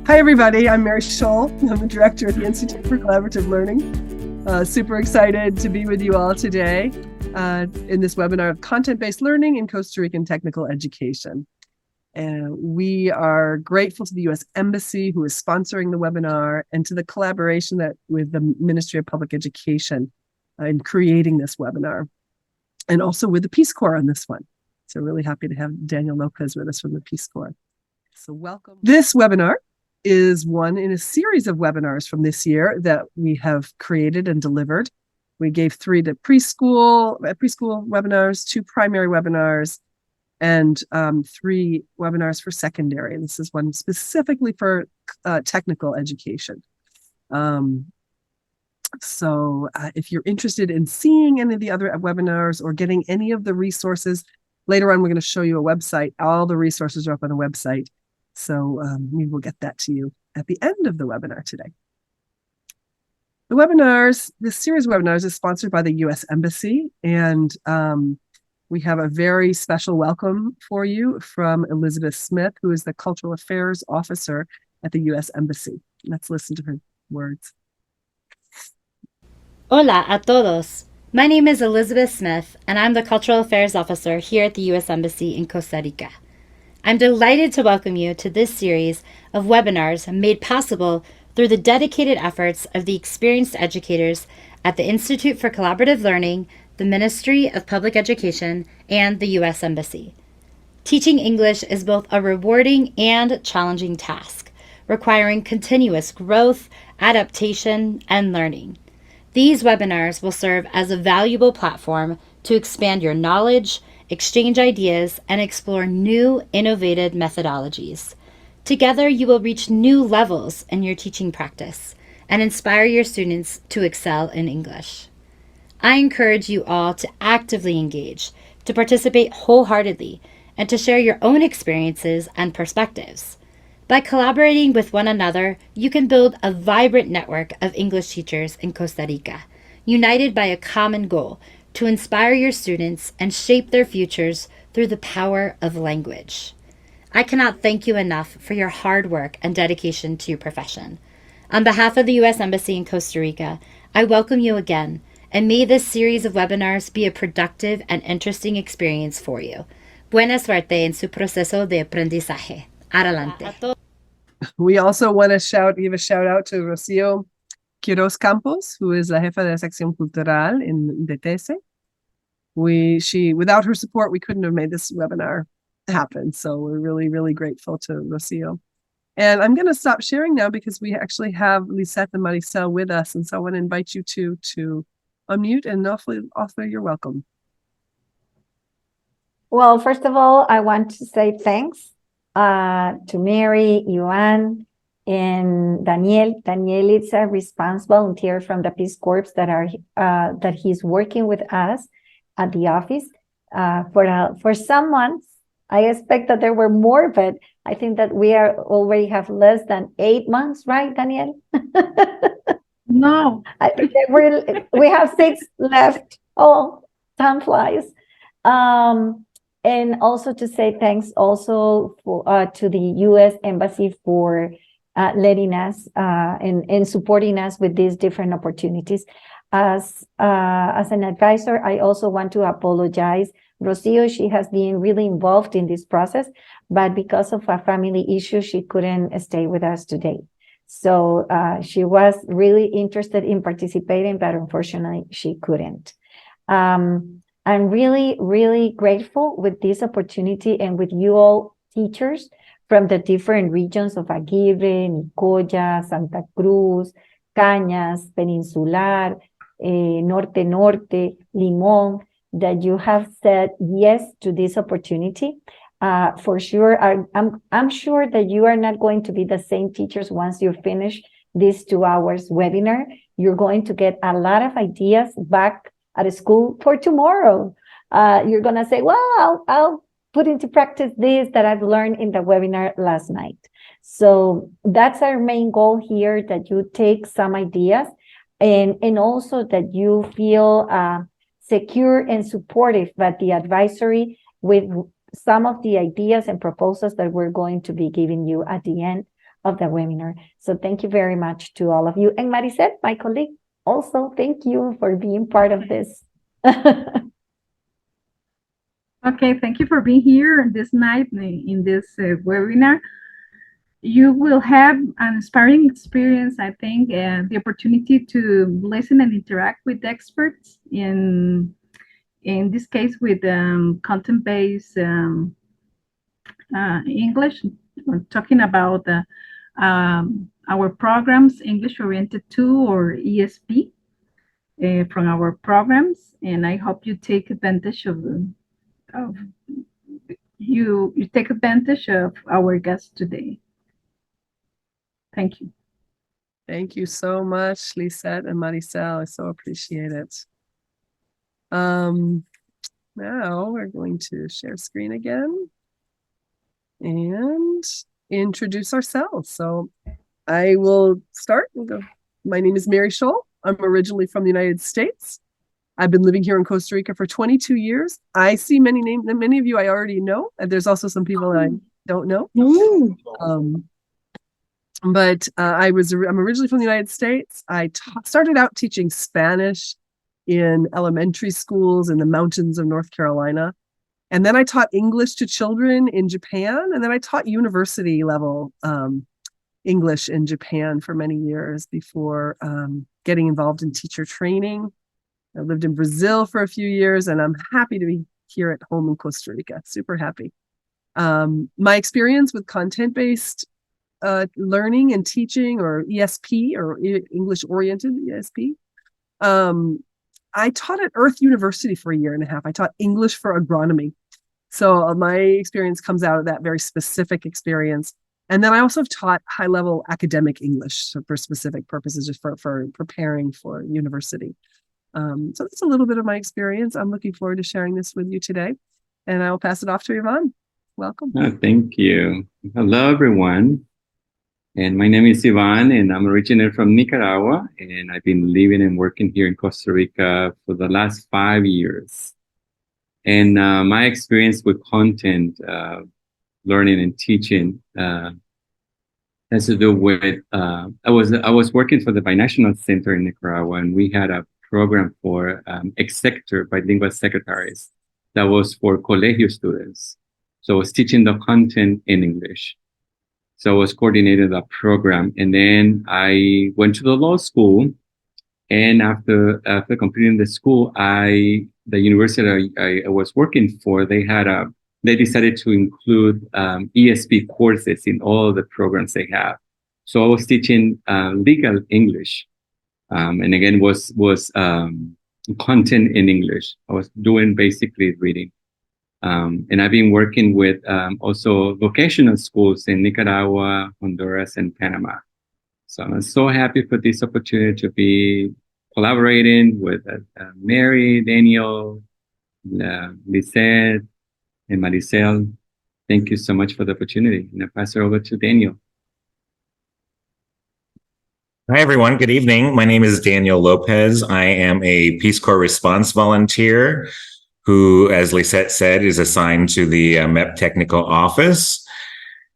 Hi, everybody. I'm Mary Scholl. I'm the director at the Institute for Collaborative Learning. Super excited to be with you all today in this webinar of content-based learning in Costa Rican technical education. And we are grateful to the U.S. Embassy, who is sponsoring the webinar, and to the collaboration with the Ministry of Public Education in creating this webinar, and also with the Peace Corps on this one. So really happy to have Daniel Lopez with us from the Peace Corps. So welcome. This webinar is one in a series of webinars from this year that we have created and delivered. We gave 3 to preschool webinars, 2 primary webinars, and 3 webinars for secondary. And this is one specifically for technical education. So if you're interested in seeing any of the other webinars or getting any of the resources, later on we're going to show you a website. All the resources are up on the website. So we will get that to you at the end of the webinar today. The webinars, this series of webinars is sponsored by the U.S. Embassy, and we have a very special welcome for you from Elizabeth Smith, who is the Cultural Affairs Officer at the U.S. Embassy. Let's listen to her words. Hola a todos. My name is Elizabeth Smith, and I'm the Cultural Affairs Officer here at the U.S. Embassy in Costa Rica. I'm delighted to welcome you to this series of webinars made possible through the dedicated efforts of the experienced educators at the Institute for Collaborative Learning, the Ministry of Public Education, and the U.S. Embassy. Teaching English is both a rewarding and challenging task, requiring continuous growth, adaptation, and learning. These webinars will serve as a valuable platform to expand your knowledge, exchange ideas, and explore new, innovative methodologies. Together, you will reach new levels in your teaching practice and inspire your students to excel in English. I encourage you all to actively engage, to participate wholeheartedly, and to share your own experiences and perspectives. By collaborating with one another, you can build a vibrant network of English teachers in Costa Rica, united by a common goal to inspire your students and shape their futures through the power of language. I cannot thank you enough for your hard work and dedication to your profession. On behalf of the U.S. Embassy in Costa Rica, I welcome you again, and may this series of webinars be a productive and interesting experience for you. Buena suerte en su proceso de aprendizaje. Adelante. We also want to give a shout out to Rocio Quiroz Campos, who is la jefa de la sección cultural in DTS. Without her support, we couldn't have made this webinar happen. So we're really, really grateful to Rocio. And I'm going to stop sharing now because we actually have Lisette and Maricel with us. And so I want to invite you to unmute and offer your welcome. Well, first of all, I want to say thanks to Mary, Yuan, and Daniel. Daniel is a response volunteer from the Peace Corps that he's working with us at the office for some months. I expect that there were more, but I think that we already have less than 8 months, right, Daniel? No, I think that we have 6 left. Oh, time flies. And also to say thanks also to the U.S. Embassy for letting us and supporting us with these different opportunities. As an advisor, I also want to apologize. Rocio, she has been really involved in this process, but because of a family issue, she couldn't stay with us today. So she was really interested in participating, but unfortunately, she couldn't. I'm really, really grateful with this opportunity and with you all teachers from the different regions of Aguirre, Nicoya, Santa Cruz, Cañas, Peninsular, Norte, Limón, that you have said yes to this opportunity. For sure, I'm sure that you are not going to be the same teachers once you finish this 2 hours webinar. You're going to get a lot of ideas back at school for tomorrow. You're going to say, well, I'll put into practice this that I've learned in the webinar last night. So that's our main goal here, that you take some ideas and also that you feel secure and supportive by the advisory with some of the ideas and proposals that we're going to be giving you at the end of the webinar. So thank you very much to all of you. And Maricel, my colleague, also thank you for being part of this. Okay, thank you for being here this night in this webinar. You will have an inspiring experience, I think, and the opportunity to listen and interact with experts in this case with content-based English. We're talking about our programs, English Oriented 2 or ESP, from our programs, and I hope you take advantage of you take advantage of our guest today. Thank you. Thank you so much, Lisette and Maricel. I so appreciate it. Now we're going to share screen again and introduce ourselves. So I will start and go. My name is Mary Scholl. I'm originally from the United States. I've been living here in Costa Rica for 22 years. I see many names, and many of you I already know, and there's also some people that I don't know. But I'm originally from the United States. I started out teaching Spanish in elementary schools in the mountains of North Carolina. And then I taught English to children in Japan. And then I taught university level English in Japan for many years before getting involved in teacher training. I lived in Brazil for a few years, and I'm happy to be here at home in Costa Rica. Super happy. My experience with content-based learning and teaching, or ESP, or English-oriented ESP. I taught at Earth University for a year and a half. I taught English for agronomy. So my experience comes out of that very specific experience. And then I also have taught high-level academic English for specific purposes, just for preparing for university. So that's a little bit of my experience. I'm looking forward to sharing this with you today. And I will pass it off to Yvonne. Welcome. Thank you. Hello, everyone. And my name is Ivan, and I'm originally from Nicaragua, and I've been living and working here in Costa Rica for the last 5 years. And my experience with content, learning and teaching has to do with, I was working for the Binational Center in Nicaragua, and we had a program for executor bilingual secretaries that was for colegio students. So I was teaching the content in English. So I was coordinating that program, and then I went to the law school. And after completing the school, the university I was working for, they decided to include ESP courses in all the programs they have. So I was teaching legal English, and again was content in English. I was doing basically reading. And I've been working with also vocational schools in Nicaragua, Honduras, and Panama. So I'm so happy for this opportunity to be collaborating with Mary, Daniel, Lisette, and Maricel. Thank you so much for the opportunity. And I pass it over to Daniel. Hi, everyone. Good evening. My name is Daniel Lopez. I am a Peace Corps response volunteer who, as Lisette said, is assigned to the MEP technical office.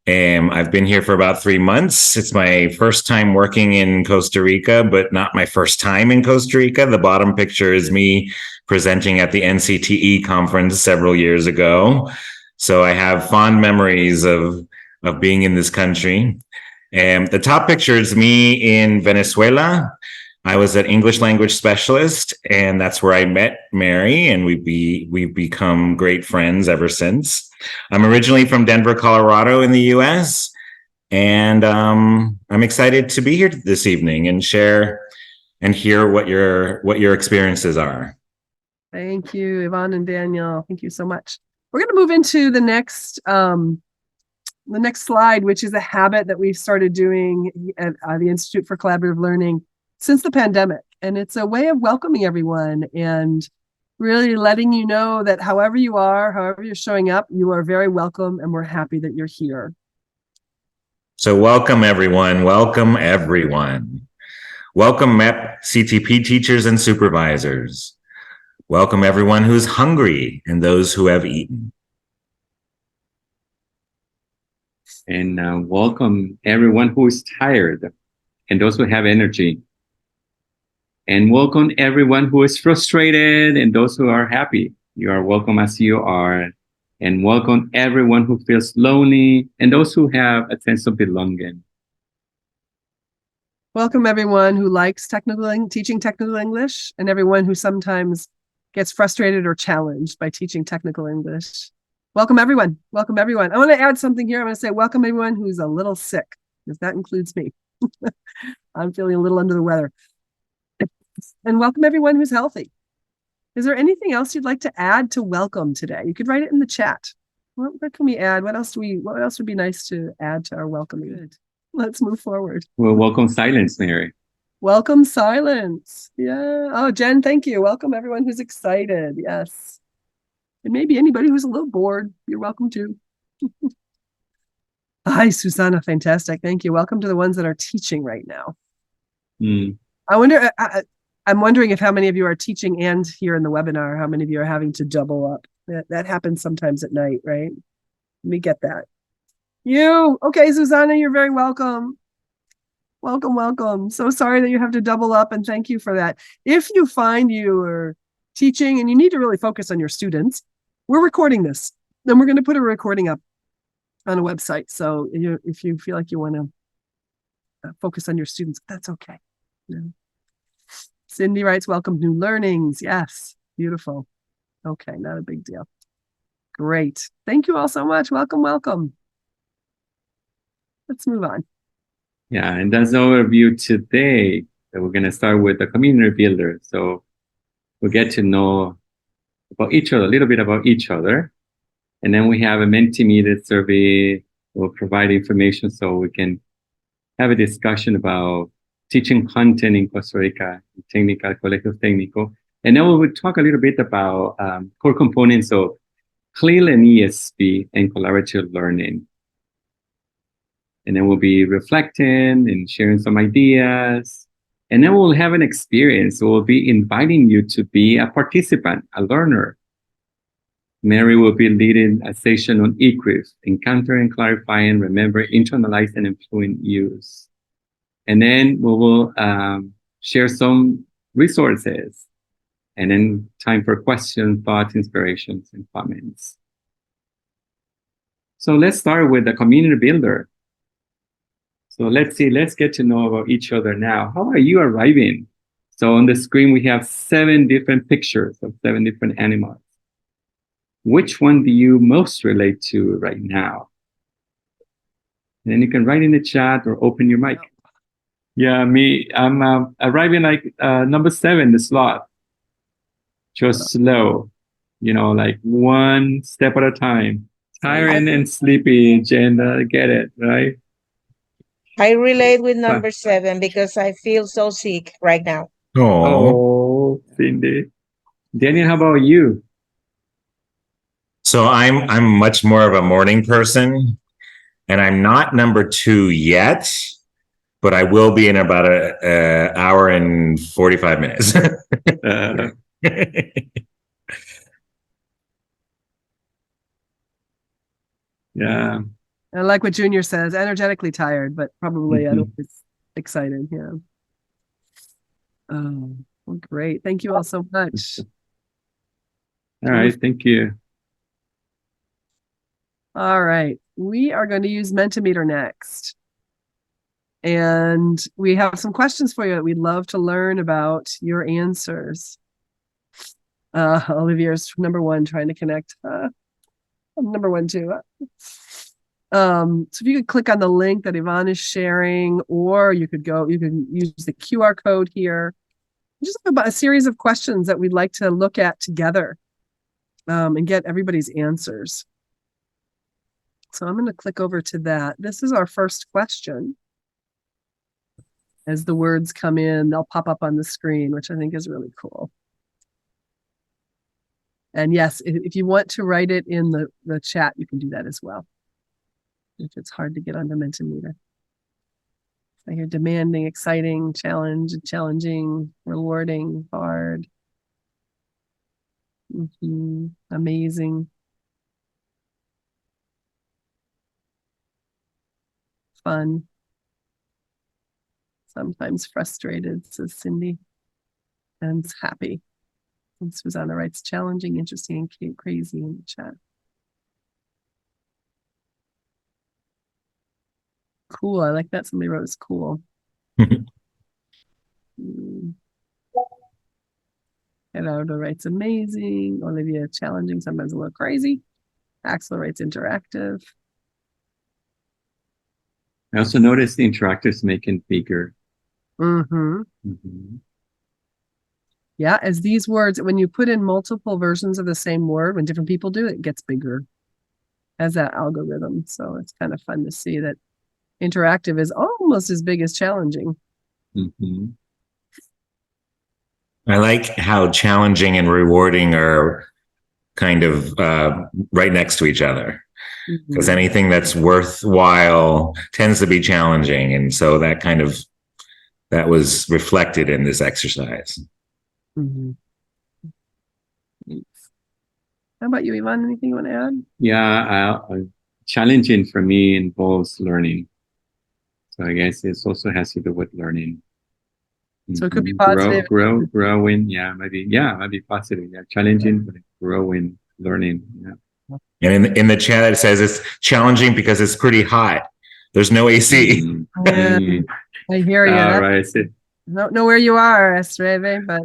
I've been here for about 3 months. It's my first time working in Costa Rica, but not my first time in Costa Rica. The bottom picture is me presenting at the NCTE conference several years ago. So I have fond memories of being in this country. The top picture is me in Venezuela. I was an English language specialist, and that's where I met Mary, and we've become great friends ever since. I'm originally from Denver, Colorado in the US, and I'm excited to be here this evening and share and hear what your experiences are. Thank you, Yvonne and Daniel. Thank you so much. We're going to move into the next slide, which is a habit that we've started doing at the Institute for Collaborative Learning since the pandemic. And it's a way of welcoming everyone and really letting you know that however you are, however you're showing up, you are very welcome, and we're happy that you're here. So welcome, everyone. Welcome, everyone. Welcome, MEP CTP teachers and supervisors. Welcome, everyone who's hungry and those who have eaten. And welcome everyone who is tired and those who have energy. And welcome everyone who is frustrated and those who are happy. You are welcome as you are. And welcome everyone who feels lonely and those who have a sense of belonging. Welcome everyone who likes teaching technical English, and everyone who sometimes gets frustrated or challenged by teaching technical English. Welcome everyone. Welcome everyone. I want to add something here. I'm going to say welcome everyone who's a little sick, because that includes me. I'm feeling a little under the weather. And welcome everyone who's healthy. Is there anything else you'd like to add to welcome today? You could write it in the chat. What can we add? What else would be nice to add to our welcoming? Good. Let's move forward. Well, welcome silence, Mary. Welcome silence. Yeah. Oh, Jen, thank you. Welcome everyone who's excited. Yes. And maybe anybody who's a little bored, you're welcome too. Hi, Susanna. Fantastic. Thank you. Welcome to the ones that are teaching right now. I wonder, I'm wondering if how many of you are teaching and here in the webinar, how many of you are having to double up. That happens sometimes at night, right? Let me get that. Okay, Susanna, you're very welcome. Welcome, welcome. So sorry that you have to double up, and thank you for that. If you find you are teaching and you need to really focus on your students, we're recording this. Then we're going to put a recording up on a website. So if you feel like you want to focus on your students, that's okay. Yeah. Cindy writes, welcome new learnings. Yes, beautiful. Okay, not a big deal. Great. Thank you all so much. Welcome, welcome. Let's move on. Yeah, and that's the overview today. So we're going to start with the community builder. So we'll get to know about each other, a little bit about each other. And then we have a Mentimeter survey. We'll provide information so we can have a discussion about teaching content in Costa Rica, Técnica, Colegio Técnico. And then we will talk a little bit about core components of CLIL and ESP and collaborative learning. And then we'll be reflecting and sharing some ideas. And then we'll have an experience. We'll be inviting you to be a participant, a learner. Mary will be leading a session on EQUIF, encountering, clarifying, remember, internalize, and influence use. And then we will share some resources. And then time for questions, thoughts, inspirations, and comments. So let's start with the community builder. So let's get to know about each other now. How are you arriving? So on the screen, we have 7 different pictures of 7 different animals. Which one do you most relate to right now? And then you can write in the chat or open your mic. Yeah, me, I'm arriving like number 7, the sloth. Just slow, like one step at a time. Tired and sleepy, Jen, get it, right? I relate with number 7 because I feel so sick right now. Oh, Cindy. Daniel, how about you? So I'm much more of a morning person, and I'm not number 2 yet, but I will be in about an hour and 45 minutes. Yeah. I like what Junior says, energetically tired, but probably otherwise excited. Yeah. Oh, well, great. Thank you all so much. All right. Thank you. All right. We are going to use Mentimeter next. And we have some questions for you that we'd love to learn about your answers. Olivier's number 1 trying to connect. I'm number 1 too. So if you could click on the link that Yvonne is sharing, or you can use the QR code here. Just about a series of questions that we'd like to look at together and get everybody's answers. So I'm going to click over to that. This is our first question. As the words come in, they'll pop up on the screen, which I think is really cool. And yes, if you want to write it in the chat, you can do that as well. If it's hard to get onto Mentimeter. So you're demanding, exciting, challenging, rewarding, hard. Amazing. fun. Sometimes frustrated, says Cindy. And happy. And Susanna writes challenging, interesting, and crazy in the chat. Cool. I like that. Somebody wrote it's cool. Gerardo writes amazing. Olivia, challenging, sometimes a little crazy. Axel writes interactive. I also noticed the interactives making bigger. Mm-hmm. Mm-hmm. Yeah, as these words, when you put in multiple versions of the same word, when different people do it, it gets bigger as that algorithm. So it's kind of fun to see that interactive is almost as big as challenging. Mm-hmm. I like how challenging and rewarding are kind of right next to each other. Because anything that's worthwhile tends to be challenging. And so that was reflected in this exercise. Mm-hmm. How about you, Ivan? Anything you want to add? Yeah, challenging for me involves learning. So I guess it also has to do with learning. So it could be positive. Growing. Yeah, might be positive. Yeah, challenging, but growing, learning. Yeah. And in the chat, it says it's challenging because it's pretty hot. There's no AC. Yeah, I hear you. All right. I don't know where you are, Estreve, but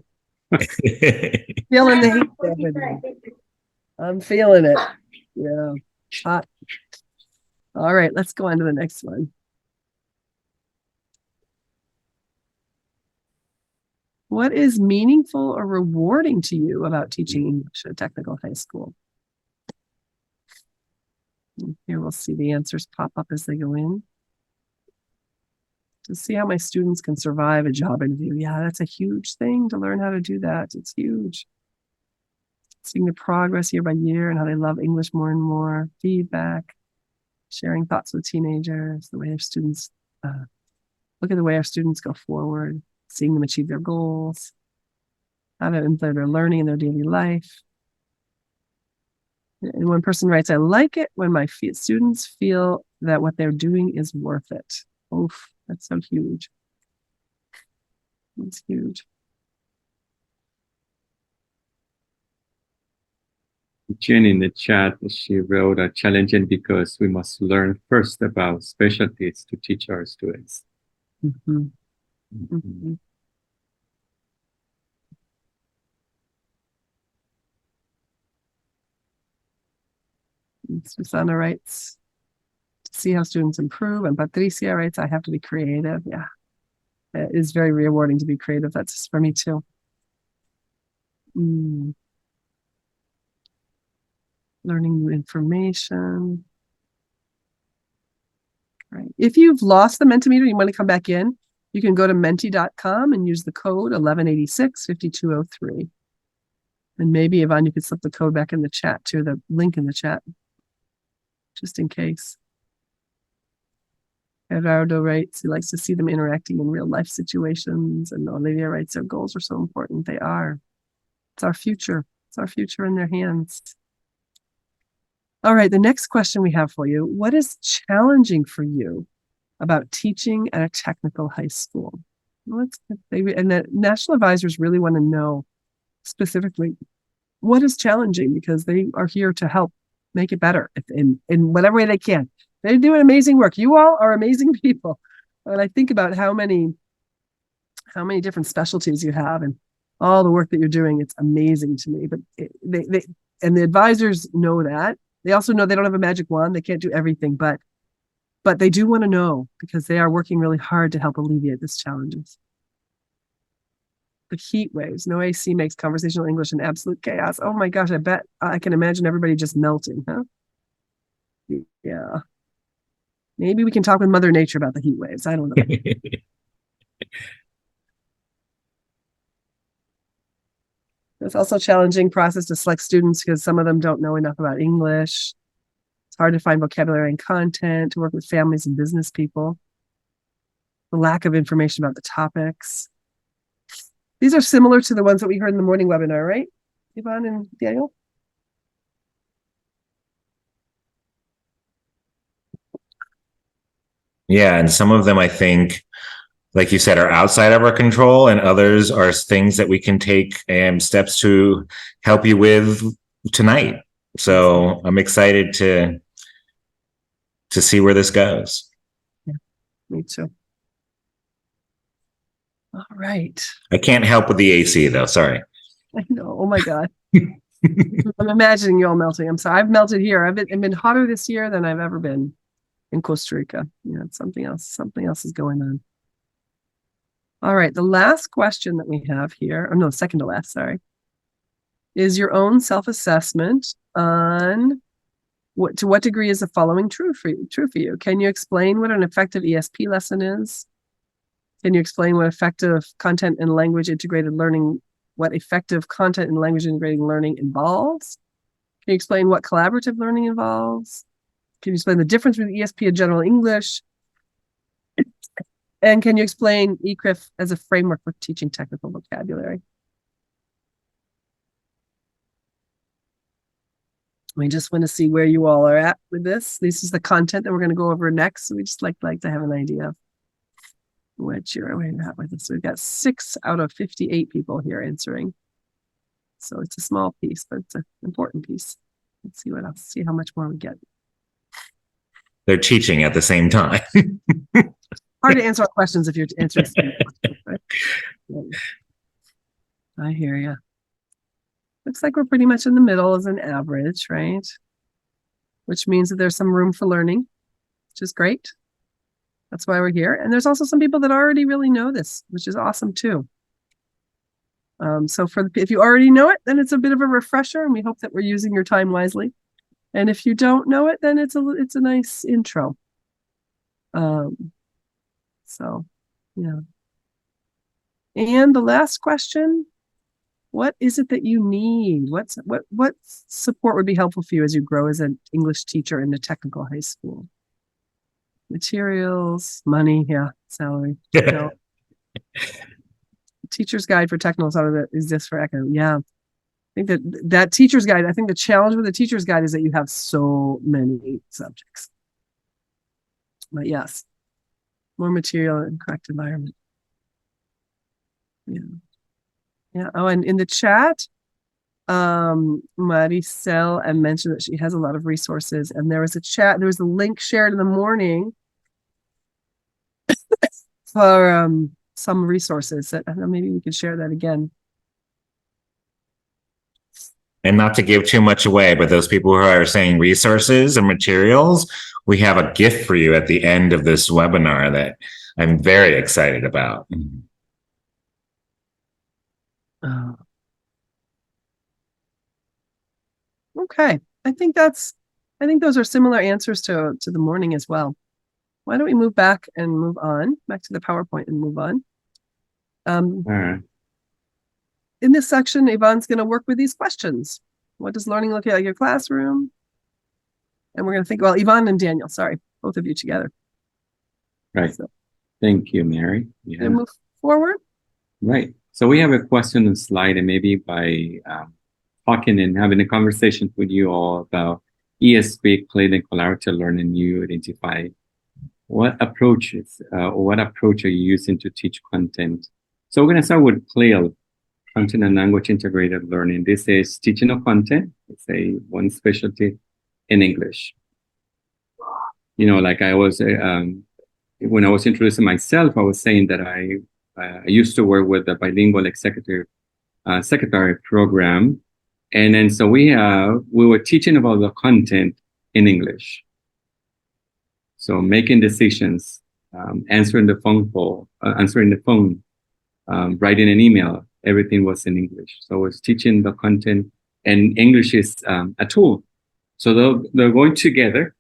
feeling the heat there with me. I'm feeling it. Yeah, hot. All right, let's go on to the next one. What is meaningful or rewarding to you about teaching English at a technical high school? And here we'll see the answers pop up as they go in. To see how my students can survive a job interview. Yeah, that's a huge thing to learn how to do that. It's huge. Seeing the progress year by year and how they love English more and more. Feedback, sharing thoughts with teenagers, the way our students, look at the way our students go forward, seeing them achieve their goals, how to implement their learning in their daily life. And one person writes, I like it when my students feel that what they're doing is worth it. Oof, that's so huge. It's huge. Jen in the chat, she wrote challenging because we must learn first about specialties to teach our students. Mm-hmm. Mm-hmm. Susanna writes, to see how students improve. And Patricia writes, I have to be creative. Yeah, it is very rewarding to be creative. That's for me too. Learning new information. Right. If you've lost the Mentimeter, you want to come back in, you can go to menti.com and use the code 1186-5203. And maybe, Yvonne, you could slip the code back in the chat too, the link in the chat, just in case. Gerardo writes, he likes to see them interacting in real life situations. And Olivia writes, their goals are so important. They are. It's our future. It's our future in their hands. All right, the next question we have for you. What is challenging for you about teaching at a technical high school? And the national advisors really want to know specifically what is challenging, because they are here to help make it better in whatever way they can. They're doing amazing work. You all are amazing people. And I think about how many different specialties you have and all the work that you're doing. It's amazing to me. But the advisors know that. They also know they don't have a magic wand. They can't do everything, but they do want to know, because they are working really hard to help alleviate these challenges. The heat waves, no AC makes conversational English an absolute chaos. Oh my gosh, I bet I can imagine everybody just melting, huh? Yeah. Maybe we can talk with Mother Nature about the heat waves. I don't know. It's also a challenging process to select students because some of them don't know enough about English. It's hard to find vocabulary and content, to work with families and business people. The lack of information about the topics. These are similar to the ones that we heard in the morning webinar, right, Yvonne and Daniel? Yeah, and some of them I think, like you said, are outside of our control, and others are things that we can take steps to help you with tonight. So I'm excited to see where this goes. Yeah, me too. All right. I can't help with the AC though. Sorry. I know. Oh my God. I'm imagining you all melting. I'm sorry. I've melted here. I've been hotter this year than I've ever been in Costa Rica. Yeah, it's something else. Something else is going on. All right. The last question that we have here, or no, second to last, sorry, is your own self-assessment on to what degree is the following true for you? Can you explain what an effective ESP lesson is? Can you explain what effective content and language integrated learning, what effective content and language integrated learning involves? Can you explain what collaborative learning involves? Can you explain the difference between ESP and general English? And can you explain ECRIF as a framework for teaching technical vocabulary? We just want to see where you all are at with this. This is the content that we're going to go over next. So we just like to have an idea of what you're at with this. So we've got 6 out of 58 people here answering. So it's a small piece, but it's an important piece. Let's see what else, see how much more we get. They're teaching at the same time. Hard to answer our questions if you're answering. Right? I hear you. Looks like we're pretty much in the middle as an average, right? Which means that there's some room for learning, which is great. That's why we're here. And there's also some people that already really know this, which is awesome too. So if you already know it, then it's a bit of a refresher, and we hope that we're using your time wisely. And if you don't know it, then it's a nice intro. So yeah. And the last question, what is it that you need? What support would be helpful for you as you grow as an English teacher in a technical high school? Materials, money, yeah, salary. You know. Teacher's Guide for Technical is this for echo. Yeah. I think that teacher's guide, I think the challenge with the teacher's guide is that you have so many subjects. But yes, more material and correct environment. Yeah. Yeah. Oh, and in the chat, Maricel mentioned that she has a lot of resources, and there was a link shared in the morning for some resources that I don't know, maybe we could share that again. And not to give too much away, but those people who are saying resources and materials, we have a gift for you at the end of this webinar that I'm very excited about. Okay, I think those are similar answers to the morning as well. Why don't we move back to the PowerPoint and move on? All right. In this section, Yvonne's going to work with these questions. What does learning look like in your classroom? And we're going to think, well, Yvonne and Daniel, sorry, both of you together. Right. So, thank you, Mary. Yeah. And move forward. Right. So we have a question on slide, and maybe by talking and having a conversation with you all about ESP, Play and Collaborative Learning, you identify what approach are you using to teach content? So we're going to start with CLIL, Content and Language Integrated Learning. This is teaching of content. It's one specialty in English. You know, like I was, when I was introducing myself, I was saying that I used to work with the bilingual secretary program. And then so we were teaching about the content in English. So making decisions, answering the phone call, writing an email, everything was in English. So I was teaching the content, and English is a tool. So they're going together,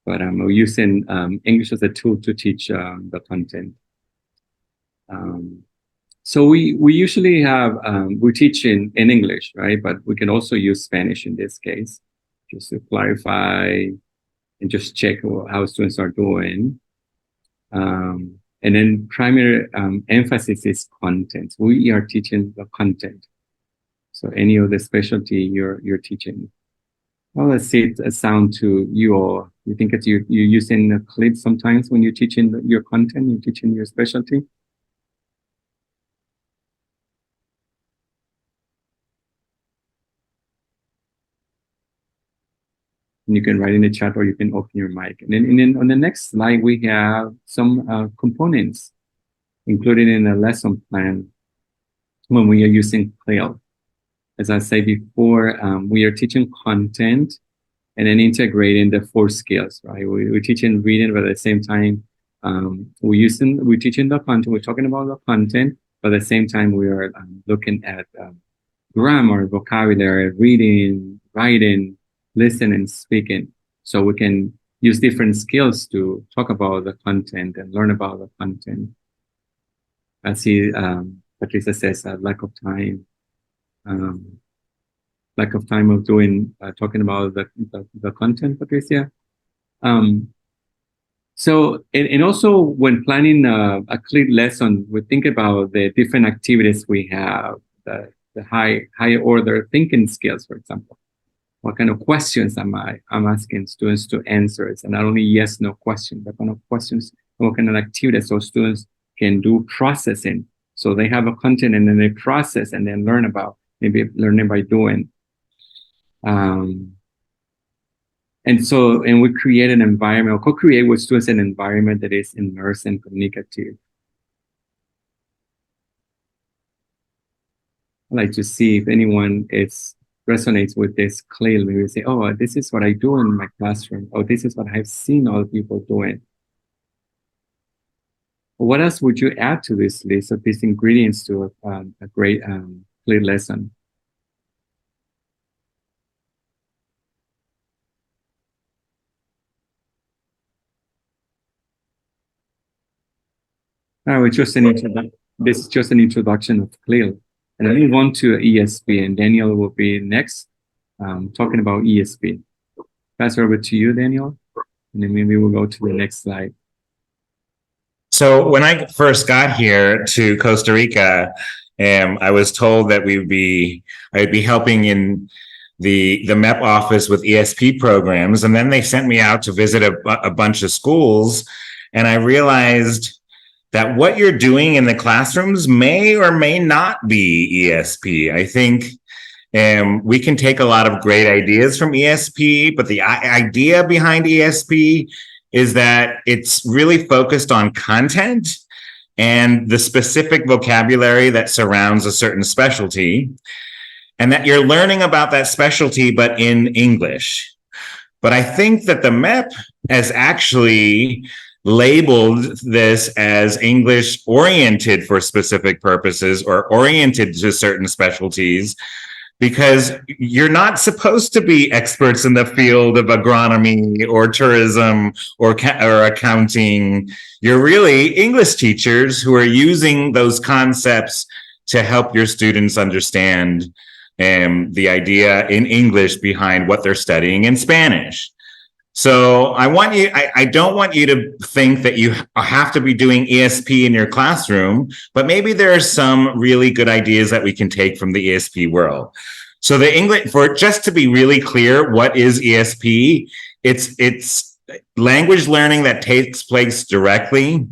but we're using English as a tool to teach the content. So we usually have, we teach in English, right? But we can also use Spanish in this case, just to clarify and just check how students are doing. And then primary emphasis is content. We are teaching the content. So any of the specialty you're teaching. Well, let's see it sound to you all You think it's you're using a clip sometimes when you're teaching your content, you're teaching your specialty? And you can write in the chat or you can open your mic. And then on the next slide, we have some components included in a lesson plan when we are using CLIL. As I said before, we are teaching content and then integrating the 4 skills, right? We're teaching reading, but at the same time, we're teaching the content, we're talking about the content, but at the same time, we are looking at grammar, vocabulary, reading, writing, listening, speaking. So we can use different skills to talk about the content and learn about the content. I see Patricia says lack of time. Lack of time of doing talking about the content, Patricia. So and also when planning a clear lesson, we think about the different activities we have, the higher order thinking skills, for example. What kind of questions I'm asking students to answer? It's not only yes, no question, but kind of questions, what kind of activities so students can do processing. So they have a content and then they process and then learn about, maybe learning by doing. And we create an environment, or co-create with students an environment that is immersive and communicative. I'd like to see if anyone resonates with this clearly. We say, oh, this is what I do in my classroom, or this is what I've seen other people doing. What else would you add to this list of these ingredients to a great clear lesson? This is just an introduction of CLIL. And then move on to ESP, and Daniel will be next, talking about ESP. Pass it over to you, Daniel, and then maybe we'll go to the next slide. So when I first got here to Costa Rica, I was told that I'd be helping in the MEP office with ESP programs, and then they sent me out to visit a bunch of schools, and I realized that what you're doing in the classrooms may or may not be ESP. I think we can take a lot of great ideas from ESP, but the idea behind ESP is that it's really focused on content and the specific vocabulary that surrounds a certain specialty, and that you're learning about that specialty, but in English. But I think that the MEP has actually labeled this as English oriented for specific purposes or oriented to certain specialties, because you're not supposed to be experts in the field of agronomy or tourism or accounting. You're really English teachers who are using those concepts to help your students understand the idea in English behind what they're studying in Spanish. So I don't want you to think that you have to be doing ESP in your classroom, but maybe there are some really good ideas that we can take from the ESP world. So just to be really clear, what is ESP? It's language learning that takes place directly.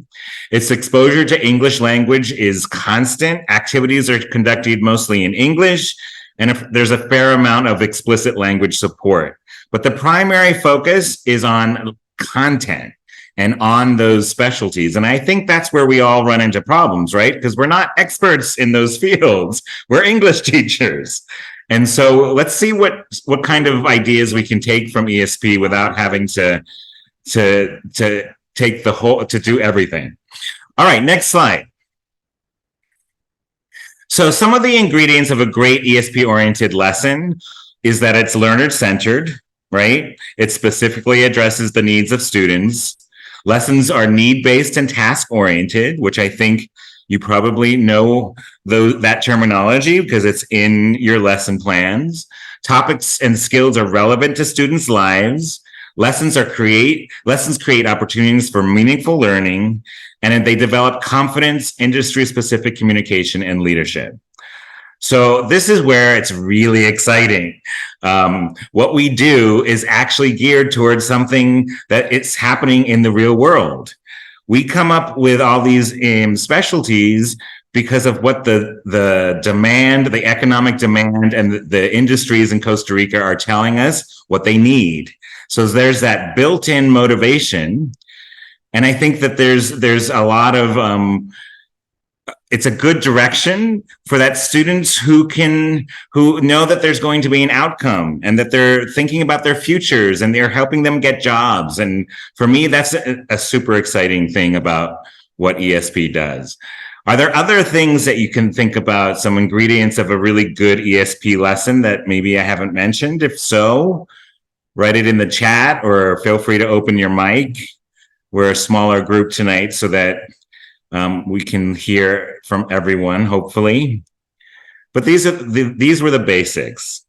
Its exposure to English language is constant. Activities are conducted mostly in English, and there's a fair amount of explicit language support. But the primary focus is on content and on those specialties. And I think that's where we all run into problems, right? Because we're not experts in those fields. We're English teachers. And so let's see what kind of ideas we can take from ESP without having to take to do everything. All right, next slide. So some of the ingredients of a great ESP-oriented lesson is that it's learner-centered, right? It specifically addresses the needs of students. Lessons are need-based and task-oriented, which I think you probably know that terminology because it's in your lesson plans. Topics and skills are relevant to students' lives. Lessons create opportunities for meaningful learning, and they develop confidence, industry-specific communication, and leadership. So this is where it's really exciting. What we do is actually geared towards something that it's happening in the real world. We come up with all these specialties because of what the demand, the economic demand, and the industries in Costa Rica are telling us what they need. So there's that built-in motivation, and I think that there's a lot of it's a good direction for that students who know that there's going to be an outcome and that they're thinking about their futures and they're helping them get jobs. And for me, that's a super exciting thing about what ESP does. Are there other things that you can think about, some ingredients of a really good ESP lesson that maybe I haven't mentioned? If so, write it in the chat or feel free to open your mic. We're a smaller group tonight so that we can hear from everyone, hopefully. But these were the basics.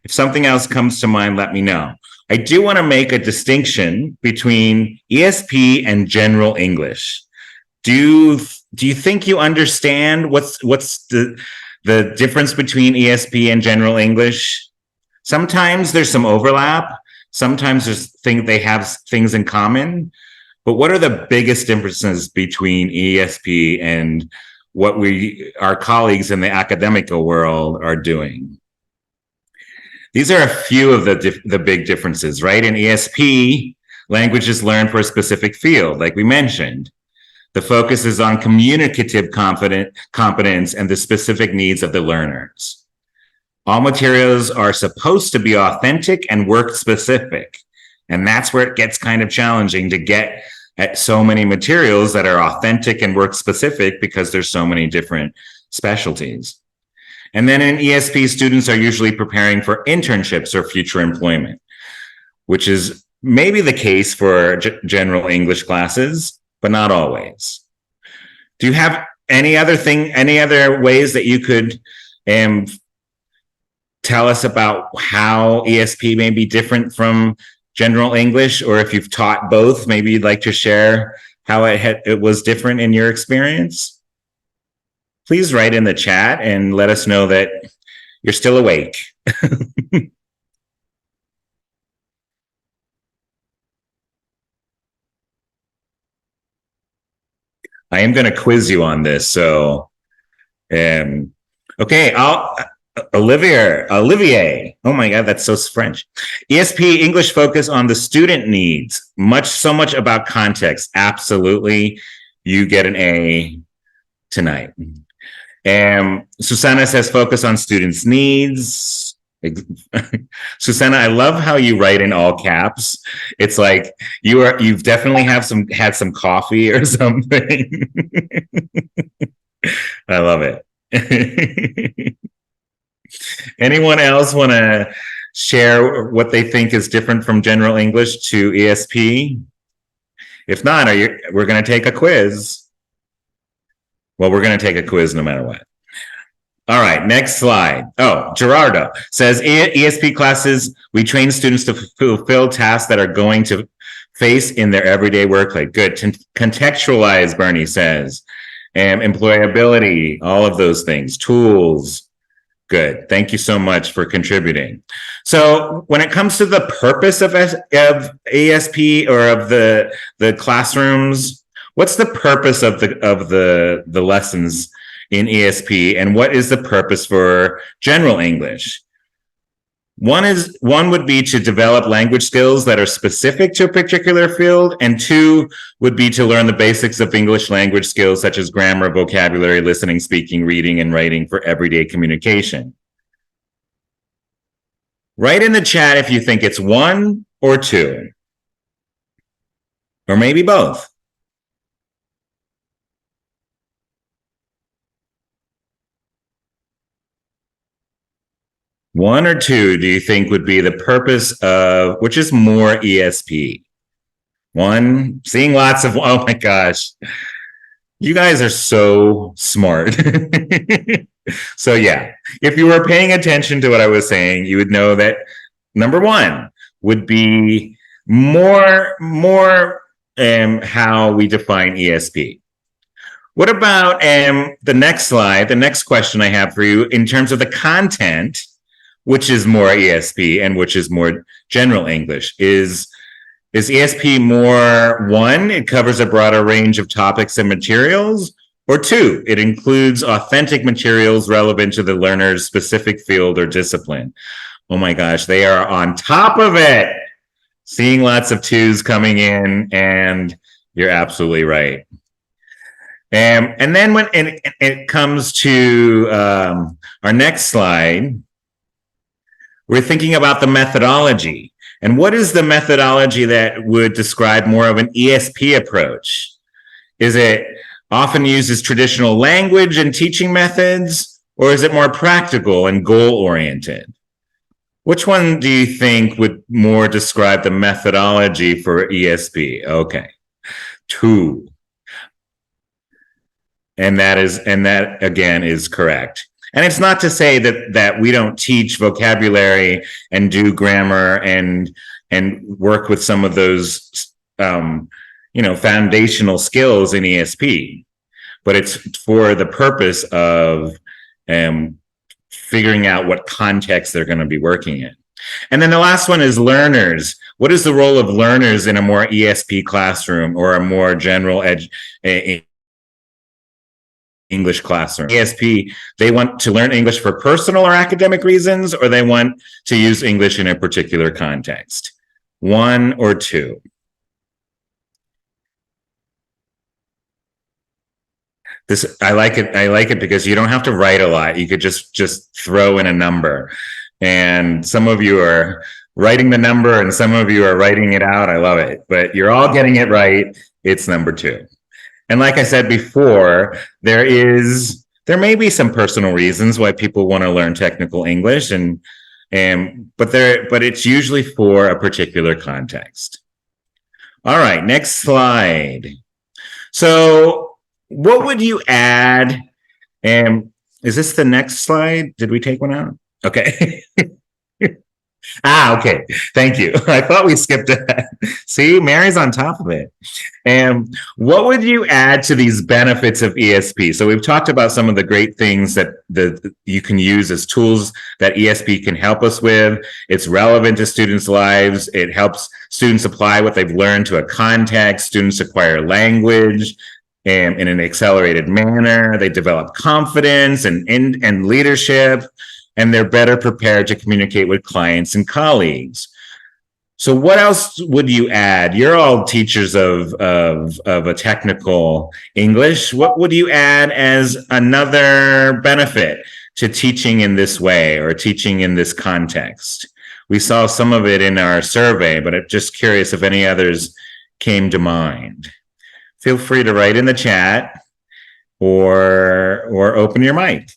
If something else comes to mind, let me know. I do want to make a distinction between ESP and general English. Do you think you understand what's the difference between ESP and general English? Sometimes there's some overlap. Sometimes they have things in common. But what are the biggest differences between ESP and what our colleagues in the academical world are doing? These are a few of the big differences, right? In ESP, language is learned for a specific field, like we mentioned. The focus is on communicative competence and the specific needs of the learners. All materials are supposed to be authentic and work specific. And that's where it gets kind of challenging to get at so many materials that are authentic and work specific because there's so many different specialties. And then in ESP, students are usually preparing for internships or future employment, which is maybe the case for general English classes, but not always. Do you have any other ways that you could tell us about how ESP may be different from general English, or if you've taught both, maybe you'd like to share how it was different in your experience? Please write in the chat and let us know that you're still awake. I am going to quiz you on this, so okay, Olivier. Oh my God, that's so French. ESP, English focus on the student needs. So much about context. Absolutely. You get an A tonight. Susanna says focus on students' needs. Susanna, I love how you write in all caps. It's like you've definitely had some coffee or something. I love it. Anyone else want to share what they think is different from general English to ESP? If not, we're going to take a quiz. Well, we're going to take a quiz no matter what. All right, next slide. Oh, Gerardo says ESP classes, we train students to fulfill tasks that are going to face in their everyday work. Like good. Contextualize, Bernie says. Employability, all of those things. Tools. Good. Thank you so much for contributing. So when it comes to the purpose of ESP or of the classrooms, what's the purpose of the lessons in ESP, and what is the purpose for general English? One would be to develop language skills that are specific to a particular field, and two would be to learn the basics of English language skills such as grammar, vocabulary, listening, speaking, reading, and writing for everyday communication. Write in the chat if you think it's one or two, or maybe both. One or two do you think would be the purpose of, which is more ESP? One, seeing lots of, oh my gosh, you guys are so smart. So yeah, if you were paying attention to what I was saying, you would know that number one would be more how we define ESP. What about the next slide? The next question I have for you in terms of the content, which is more ESP and which is more general English, is ESP more one, it covers a broader range of topics and materials, or two, it includes authentic materials relevant to the learner's specific field or discipline? Oh my gosh, they are on top of it. Seeing lots of twos coming in, and you're absolutely right. And then when it comes to our next slide, we're thinking about the methodology. And what is the methodology that would describe more of an ESP approach? Is it often uses traditional language and teaching methods, or is it more practical and goal-oriented? Which one do you think would more describe the methodology for ESP? Okay, two. And that again is correct. And it's not to say that we don't teach vocabulary and do grammar and work with some of those foundational skills in ESP, but it's for the purpose of figuring out what context they're going to be working in. And then the last one is learners. What is the role of learners in a more ESP classroom or a more general English classroom? ESP, they want to learn English for personal or academic reasons, or they want to use English in a particular context? One or two? I like it because you don't have to write a lot. You could just throw in a number. And some of you are writing the number and some of you are writing it out. I love it. But you're all getting it right. It's number two. And like I said before, there may be some personal reasons why people want to learn technical English, but it's usually for a particular context. All right, next slide. So what would you add? Is this the next slide? Did we take one out? Okay. Okay. Thank you. I thought we skipped it. See, Mary's on top of it. And what would you add to these benefits of ESP? So we've talked about some of the great things that you can use as tools that ESP can help us with. It's relevant to students' lives. It helps students apply what they've learned to a context. Students acquire language in an accelerated manner. They develop confidence and leadership, and they're better prepared to communicate with clients and colleagues. So what else would you add? You're all teachers of a technical English. What would you add as another benefit to teaching in this way or teaching in this context? We saw some of it in our survey, but I'm just curious if any others came to mind. Feel free to write in the chat or open your mic.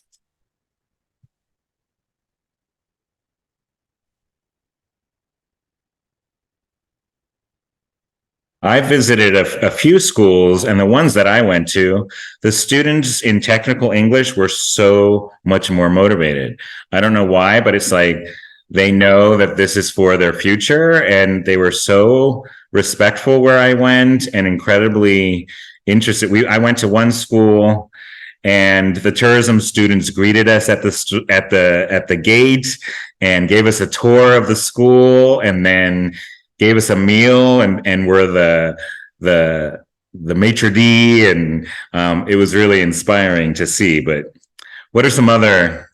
I visited a few schools, and the ones that I went to, the students in technical English were so much more motivated. I don't know why, but it's like they know that this is for their future, and they were so respectful where I went and incredibly interested. I went to one school, and the tourism students greeted us at the gate and gave us a tour of the school, and then gave us a meal and were the maitre d', and it was really inspiring to see. But what are some other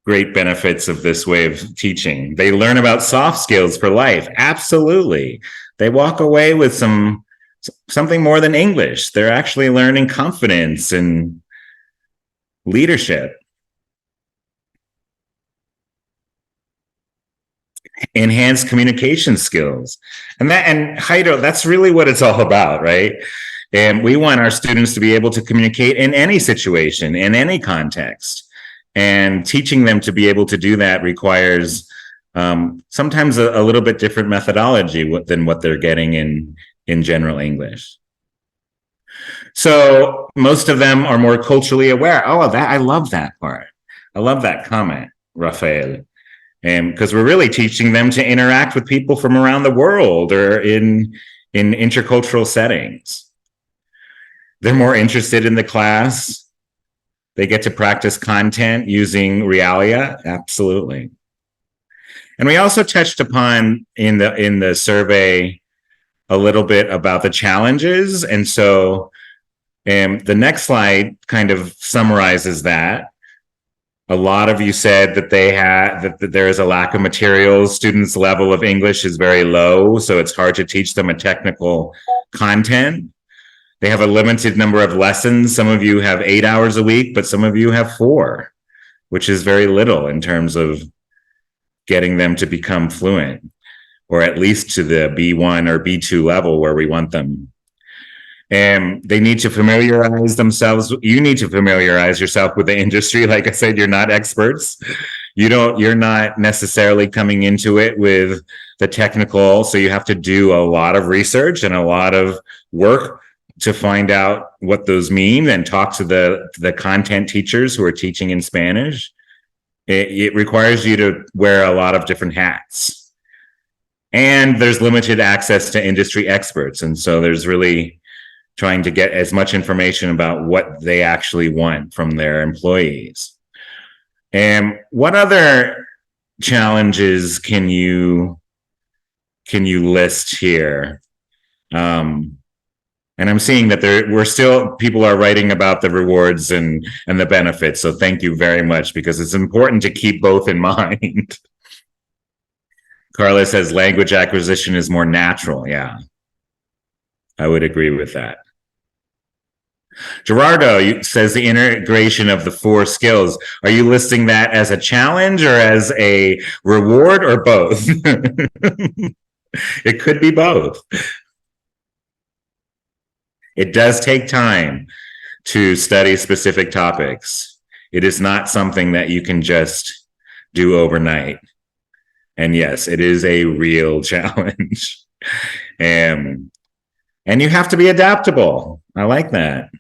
great benefits of this way of teaching? They learn about soft skills for life. Absolutely. They walk away with something more than English. They're actually learning confidence and leadership. Enhanced communication skills. And Haido, that's really what it's all about, right? And we want our students to be able to communicate in any situation, in any context. And teaching them to be able to do that requires sometimes a little bit different methodology than what they're getting in general English. So most of them are more culturally aware. Oh, I love that part. I love that comment, Rafael. Because we're really teaching them to interact with people from around the world or in intercultural settings. They're more interested in the class. They get to practice content using Realia. Absolutely. And we also touched upon in the survey a little bit about the challenges. And so the next slide kind of summarizes that. A lot of you said that that there is a lack of materials. Students' level of English is very low, so it's hard to teach them a technical content. They have a limited number of lessons. Some of you have 8 hours a week, but some of you have 4, which is very little in terms of getting them to become fluent, or at least to the B1 or B2 level where we want them. And they need to familiarize themselves. You need to familiarize yourself with the industry. Like I said, you're not experts. You're not necessarily coming into it with the technical. So you have to do a lot of research and a lot of work to find out what those mean and talk to the content teachers who are teaching in Spanish. It requires you to wear a lot of different hats. And there's limited access to industry experts. And so there's really trying to get as much information about what they actually want from their employees. And what other challenges can you list here? And I'm seeing that people are writing about the rewards and the benefits. So thank you very much, because it's important to keep both in mind. Carla says language acquisition is more natural. Yeah, I would agree with that. Gerardo says the integration of the 4 skills. Are you listing that as a challenge or as a reward or both? It could be both. It does take time to study specific topics. It is not something that you can just do overnight. And yes, it is a real challenge. And you have to be adaptable. I like that.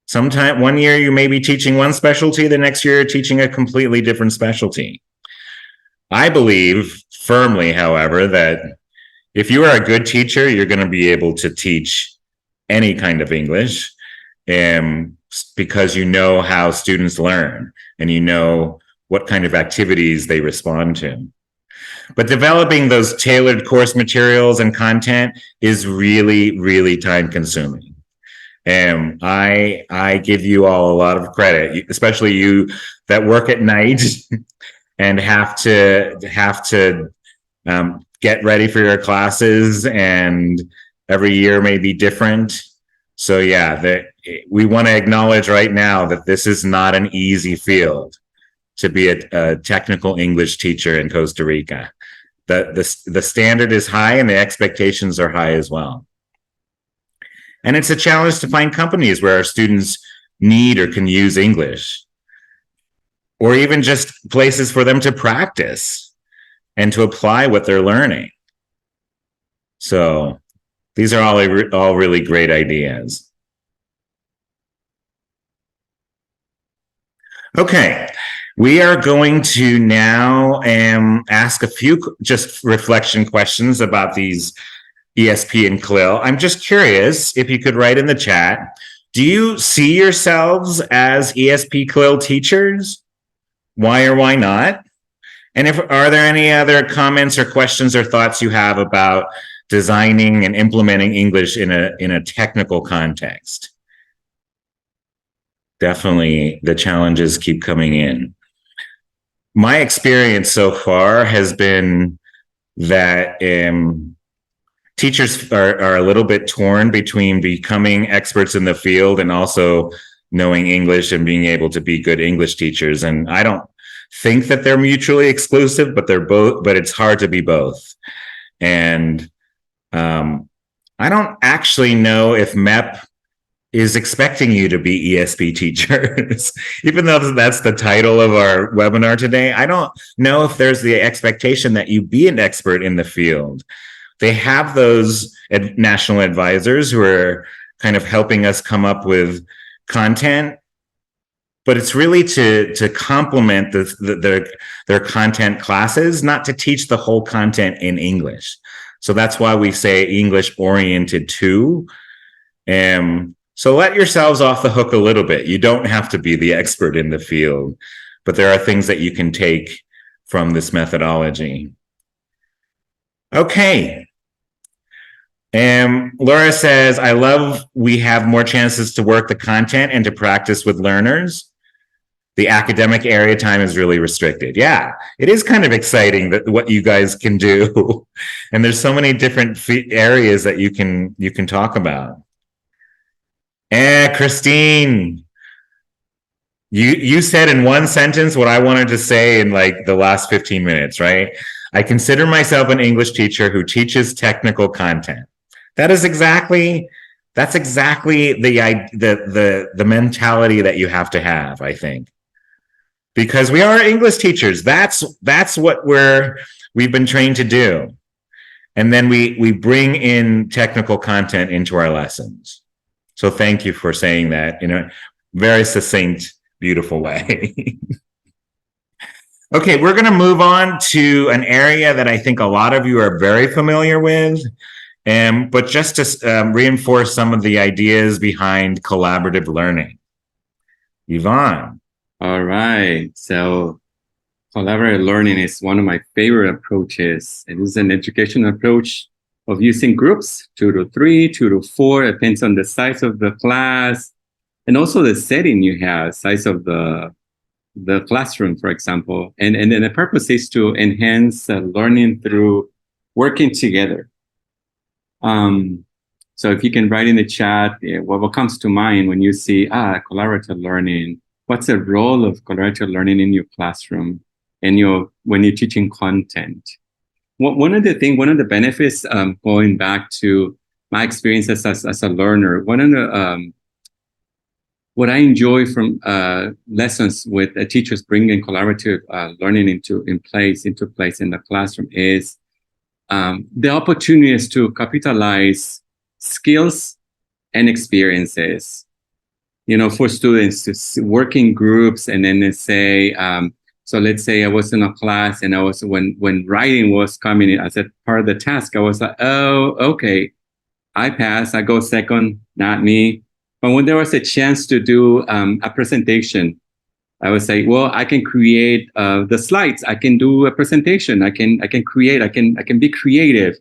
Sometime one year you may be teaching one specialty, the next year you're teaching a completely different specialty. I believe firmly, however, that if you are a good teacher, you're going to be able to teach any kind of English, because you know how students learn and you know what kind of activities they respond to. But developing those tailored course materials and content is really, really time consuming. And I give you all a lot of credit, especially you that work at night and have to get ready for your classes, and every year may be different. So yeah, we want to acknowledge right now that this is not an easy field to be a technical English teacher in Costa Rica. The standard is high and the expectations are high as well. And it's a challenge to find companies where our students need or can use English, or even just places for them to practice and to apply what they're learning. So these are all really great ideas. Okay, we are going to now ask a few just reflection questions about these ESP and CLIL. I'm just curious if you could write in the chat, do you see yourselves as ESP CLIL teachers? Why or why not? And are there any other comments or questions or thoughts you have about designing and implementing English in a technical context? Definitely the challenges keep coming in. My experience so far has been that teachers are a little bit torn between becoming experts in the field and also knowing English and being able to be good English teachers. And I don't think that they're mutually exclusive, but it's hard to be both. And I don't actually know if MEP is expecting you to be ESP teachers. Even though that's the title of our webinar today, I don't know if there's the expectation that you be an expert in the field. They have those national advisors who are kind of helping us come up with content, but it's really to complement their content classes, not to teach the whole content in English. So that's why we say English oriented too. So let yourselves off the hook a little bit. You don't have to be the expert in the field, but there are things that you can take from this methodology. Okay. Laura says, I love we have more chances to work the content and to practice with learners. The academic area time is really restricted. Yeah, it is kind of exciting that what you guys can do. And there's so many different areas that you can talk about. Christine, you said in one sentence what I wanted to say in like the last 15 minutes, right? I consider myself an English teacher who teaches technical content. That's exactly the mentality that you have to have, I think. Because we are English teachers. That's what we've been trained to do. And then we bring in technical content into our lessons. So thank you for saying that in a very succinct, beautiful way. Okay, we're going to move on to an area that I think a lot of you are very familiar with. But just to reinforce some of the ideas behind collaborative learning. Yvonne. All right. So collaborative learning is one of my favorite approaches. It is an educational approach of using groups, 2 to 3, 2 to 4, depends on the size of the class and also the setting you have, size of the classroom, for example. And then the purpose is to enhance learning through working together. So if you can write in the chat, what comes to mind when you see collaborative learning? What's the role of collaborative learning in your classroom and when you're teaching content? One of the benefits, going back to my experiences as a learner, what I enjoy from lessons with teachers bringing collaborative learning into place in the classroom is the opportunities to capitalize skills and experiences, for students to work in groups and then they say, so let's say I was in a class and when writing was coming in as a part of the task, I was like, oh, okay, I pass, I go second, not me. But when there was a chance to do a presentation, I would say, well, I can create the slides. I can do a presentation. I can create. I can be creative,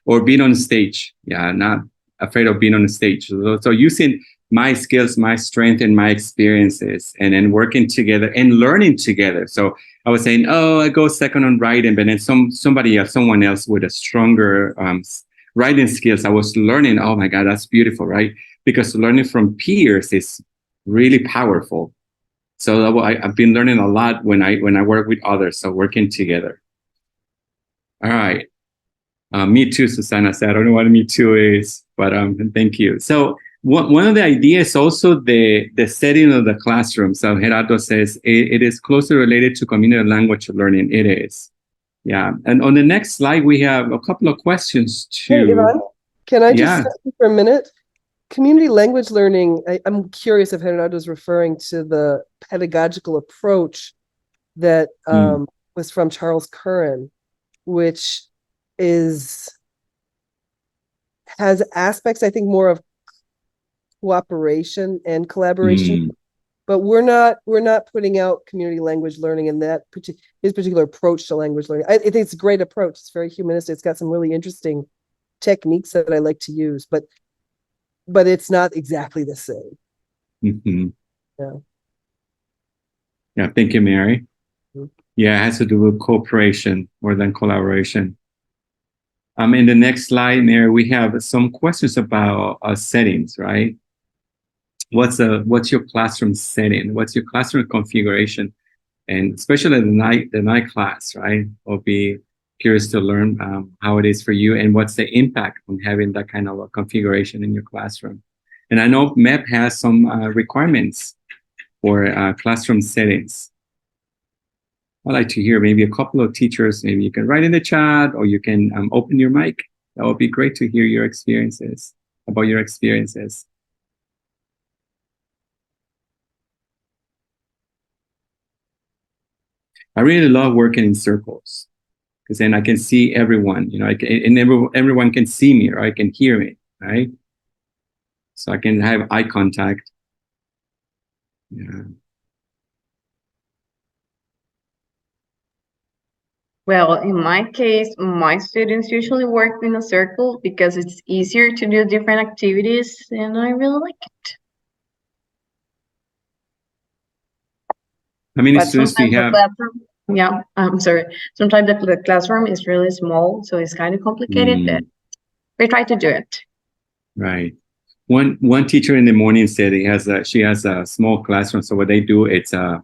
or being on stage. Yeah, not afraid of being on the stage. So using my skills, my strength, and my experiences, and then working together and learning together. So I was saying, oh, I go second on writing, but then someone else with a stronger writing skills. I was learning. Oh my God, that's beautiful, right? Because learning from peers is really powerful. So I've been learning a lot when I work with others, so working together. All right. Me too, Susana said. I don't know what Me Too is, but thank you. So one of the ideas also the setting of the classroom. So Gerardo says it is closely related to community language learning. It is. Yeah. And on the next slide, we have a couple of questions too. Hey, Ivan, can I just stop you for a minute? Community language learning, I'm curious if Gerardo's referring to the pedagogical approach that was from Charles Curran, which has aspects, I think, more of cooperation and collaboration. But we're not putting out community language learning in that his particular approach to language learning. I think it's a great approach. It's very humanistic. It's got some really interesting techniques that I like to use, but it's not exactly the same. Mm-hmm. Yeah. Yeah. Thank you, Mary. Mm-hmm. Yeah, it has to do with cooperation more than collaboration. In the next slide, Mary, we have some questions about settings, right? What's your classroom setting? What's your classroom configuration? And especially the night class, right? I'll be curious to learn how it is for you and what's the impact on having that kind of a configuration in your classroom. And I know MEP has some requirements for classroom settings. I'd like to hear maybe a couple of teachers, maybe you can write in the chat or you can open your mic. That would be great to hear your experiences, about your experiences. I really love working in circles because then I can see everyone, and everyone can see me or I can hear me, right? So I can have eye contact. Yeah. Well, in my case, my students usually work in a circle because it's easier to do different activities, and I really like it. How many But students do sometimes you the have? classroom, yeah, I'm sorry. Sometimes the classroom is really small, so it's kind of complicated, but we try to do it. Right. One teacher in the morning said she has a small classroom. So what they do, it's a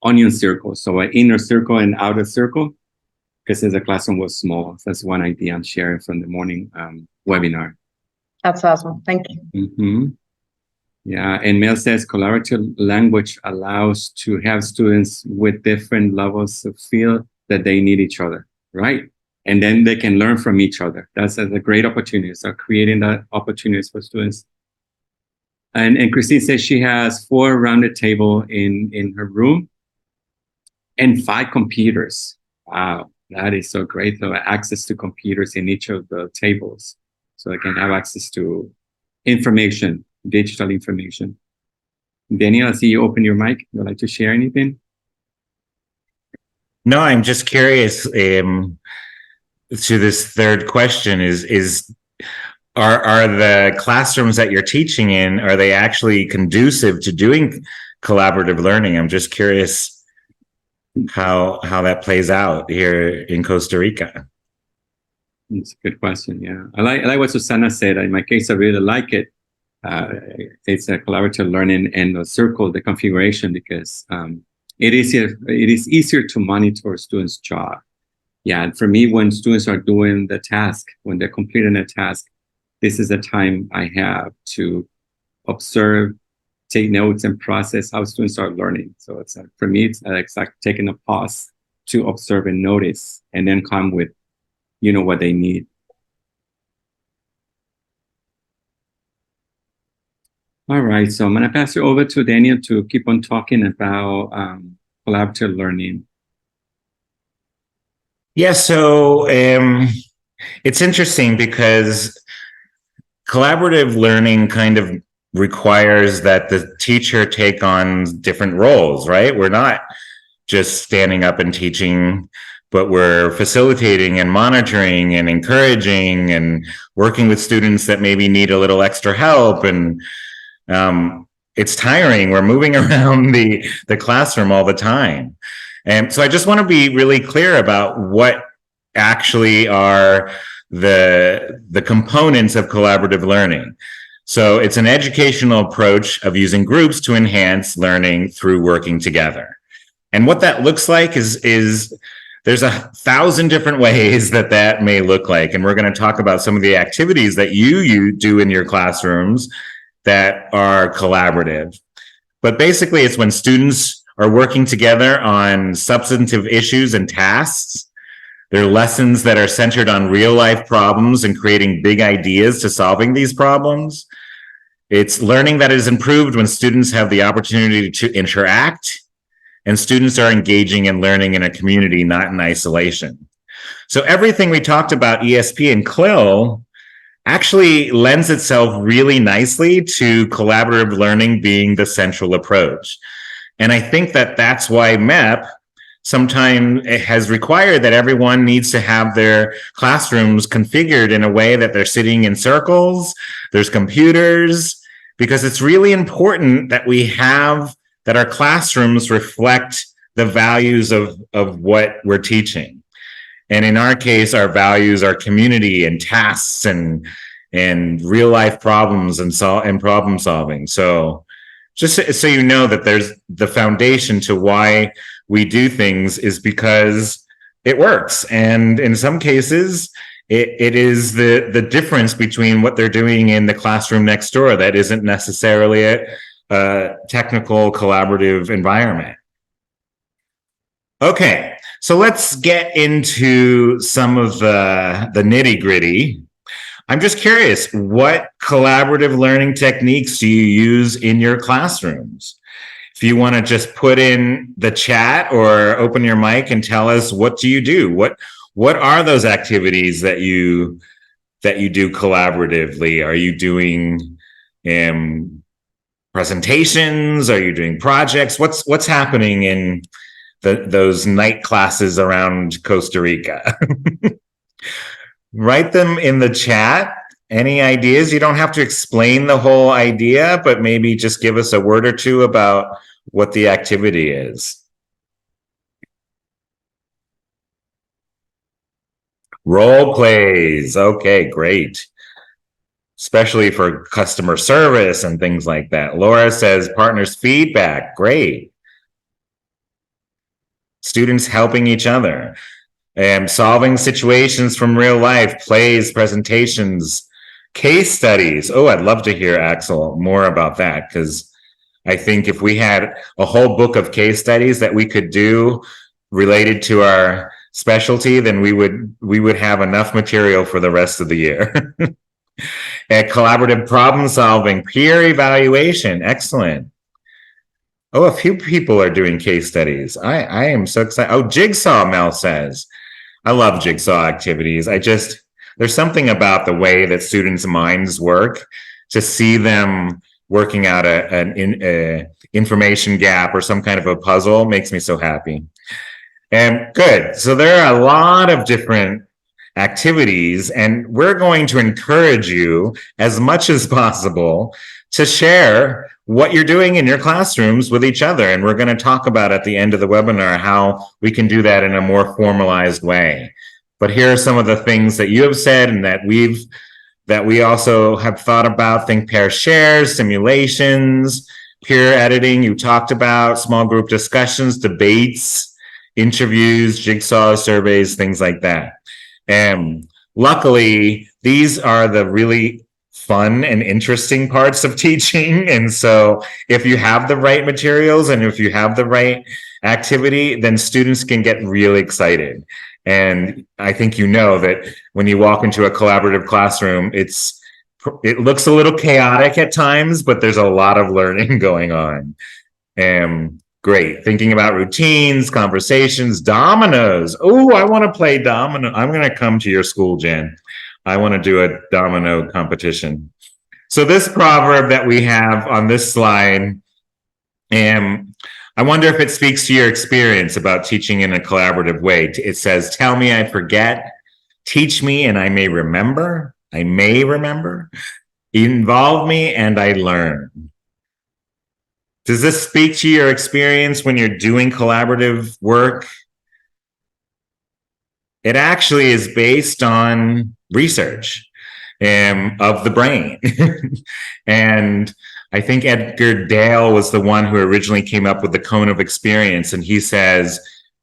onion circle. So an inner circle and outer circle, because the classroom was small. So that's one idea I'm sharing from the morning webinar. That's awesome. Thank you. Yeah, and Mel says collaborative language allows to have students with different levels of feel that they need each other, right? And then they can learn from each other. That's a great opportunity. So creating that opportunities for students. And Christine says she has 4 rounded table in her room and 5 computers. Wow, that is so great. So access to computers in each of the tables. So they can have access to information, digital information. Daniel, I see you open your mic. Would you like to share anything? No, I'm just curious to this third question are the classrooms that you're teaching in, are they actually conducive to doing collaborative learning? I'm just curious how that plays out here in Costa Rica. It's a good question. Yeah, I like what Susana said. In my case, I really like it. It's a collaborative learning and the circle, the configuration, because it is easier to monitor students' job. Yeah, and for me, when students are doing the task, when they're completing a task, this is the time I have to observe, take notes, and process how students are learning. So it's for me, it's like taking a pause to observe and notice, and then come with, what they need. All right, so I'm going to pass it over to Daniel to keep on talking about collaborative learning. Yeah, so it's interesting because collaborative learning kind of requires that the teacher take on different roles, right? We're not just standing up and teaching, but we're facilitating and monitoring and encouraging and working with students that maybe need a little extra help. And it's tiring. We're moving around the classroom all the time. And so I just want to be really clear about what actually are the components of collaborative learning. So it's an educational approach of using groups to enhance learning through working together. And what that looks like is there's 1,000 different ways that may look like. And we're going to talk about some of the activities that you do in your classrooms that are collaborative. But basically, it's when students are working together on substantive issues and tasks. They're lessons that are centered on real life problems and creating big ideas to solving these problems. It's learning that is improved when students have the opportunity to interact and students are engaging and learning in a community, not in isolation. So everything we talked about, ESP and CLIL, actually lends itself really nicely to collaborative learning being the central approach. And I think that's why MEP sometimes has required that everyone needs to have their classrooms configured in a way that they're sitting in circles, there's computers, because it's really important that our classrooms reflect the values of what we're teaching. And in our case, our values are community and tasks and real life problems and problem solving. So just so you know that there's the foundation to why we do things is because it works. And in some cases, it is the difference between what they're doing in the classroom next door that isn't necessarily a technical collaborative environment. Okay, so let's get into some of the nitty gritty. I'm just curious, what collaborative learning techniques do you use in your classrooms? If you want to just put in the chat or open your mic and tell us, what do you do? What are those activities that you do collaboratively? Are you doing presentations? Are you doing projects? What's happening in those night classes around Costa Rica? Write them in the chat. Any ideas? You don't have to explain the whole idea, but maybe just give us a word or two about what the activity is. Role plays. Okay, great. Especially for customer service and things like that. Laura says partners feedback. Great. Students helping each other. Solving situations from real life, plays, presentations, case studies. Oh, I'd love to hear, Axel, more about that, because I think if we had a whole book of case studies that we could do related to our specialty, then we would have enough material for the rest of the year. Collaborative problem solving, peer evaluation, excellent. Oh, a few people are doing case studies. I am so excited. Oh, jigsaw, Mel says. I love jigsaw activities. There's something about the way that students' minds work, to see them working out an information gap or some kind of a puzzle makes me so happy. And good. So there are a lot of different activities, and we're going to encourage you as much as possible to share what you're doing in your classrooms with each other. And we're going to talk about at the end of the webinar how we can do that in a more formalized way. But here are some of the things that you have said and that we also have thought about. Think, pair, share, simulations, peer editing, you talked about, small group discussions, debates, interviews, jigsaw surveys, things like that. And luckily, these are the really fun and interesting parts of teaching. And so if you have the right materials and if you have the right activity, then students can get really excited. And I think you know that when you walk into a collaborative classroom, it looks a little chaotic at times, but there's a lot of learning going on. Great. Thinking about routines, conversations, dominoes. Oh, I want to play domino. I'm going to come to your school, Jen. I want to do a domino competition. So this proverb that we have on this slide, I wonder if it speaks to your experience about teaching in a collaborative way. It says, tell me I forget, teach me and I may remember. I may remember. Involve me and I learn. Does this speak to your experience when you're doing collaborative work? It actually is based on research of the brain. And I think Edgar Dale was the one who originally came up with the cone of experience. And he says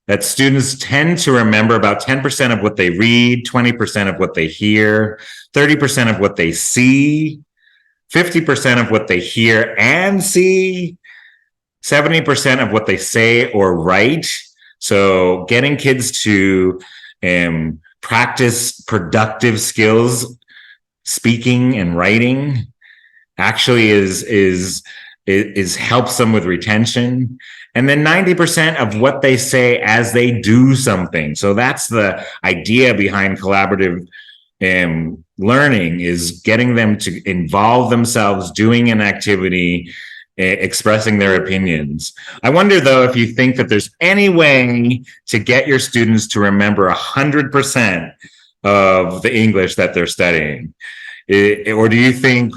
that students tend to remember about 10% of what they read, 20% of what they hear, 30% of what they see, 50% of what they hear and see, 70% of what they say or write. So getting kids to practice productive skills, speaking and writing, actually is helps them with retention. And then 90% of what they say as they do something. So that's the idea behind collaborative learning, is getting them to involve themselves doing an activity, expressing their opinions. I wonder, though, if you think that there's any way to get your students to remember 100% of the English that they're studying. Or do you think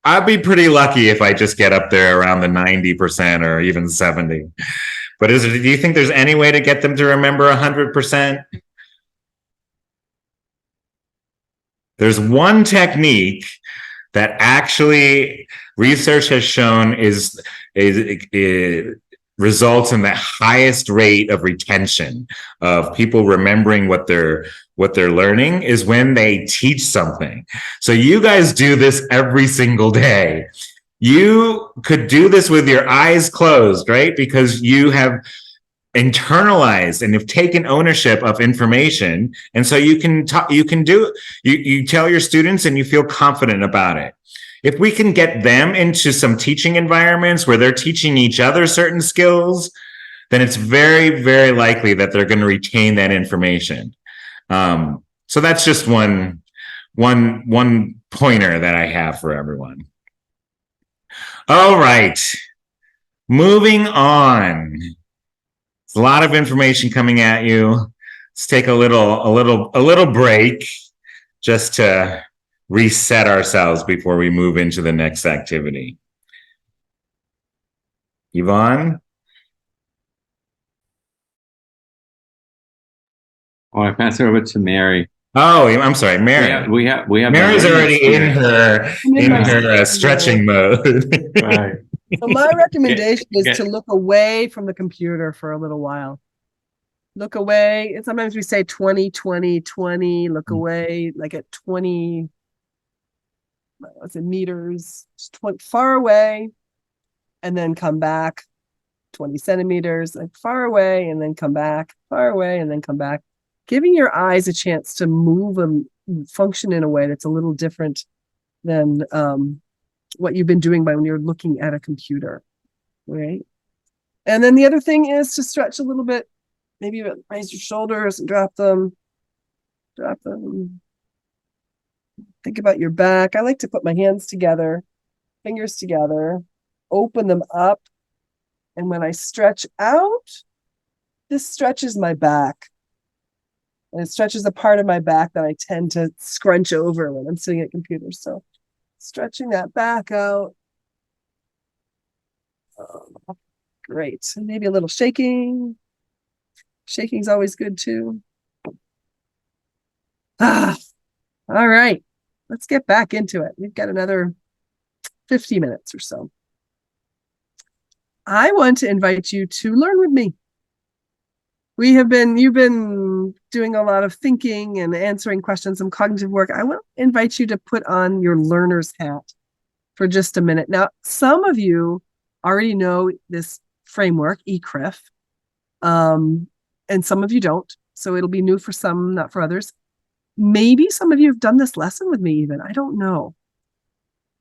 I'd be pretty lucky if I just get up there around the 90% or even 70. But do you think there's any way to get them to remember 100%? There's one technique that actually research has shown results in the highest rate of retention of people remembering what they're learning, is when they teach something. So you guys do this every single day. You could do this with your eyes closed, right? Because you have internalized and have taken ownership of information. And so you can do it. You tell your students and you feel confident about it. If we can get them into some teaching environments where they're teaching each other certain skills, then it's very, very likely that they're going to retain that information. So that's just one pointer that I have for everyone. All right. Moving on. There's a lot of information coming at you. Let's take a little break just to reset ourselves before we move into the next activity. Yvonne? Oh, I pass it over to Mary. Oh, I'm sorry, Mary. We have Mary's already in her stretching mode. Right. So my recommendation is to look away from the computer for a little while. Look away. And sometimes we say 20, 20, 20. Look away, like at 20, what's it, meters, 20, far away, and then come back 20 centimeters, like far away, and then come back, far away, and then come back. Giving your eyes a chance to move and function in a way that's a little different than what you've been doing by when you're looking at a computer, right? And then the other thing is to stretch a little bit. Maybe raise your shoulders and drop them. Drop them. Think about your back. I like to put my hands together, fingers together, open them up. And when I stretch out, this stretches my back. And it stretches a part of my back that I tend to scrunch over when I'm sitting at computers. So stretching that back out. Oh, great. And maybe a little shaking. Shaking's always good too. All right. Let's get back into it. We've got another 50 minutes or so. I want to invite you to learn with me. You've been doing a lot of thinking and answering questions, some cognitive work. I want to invite you to put on your learner's hat for just a minute. Now, some of you already know this framework, ECRIF, and some of you don't. So it'll be new for some, not for others. Maybe some of you have done this lesson with me even. I don't know.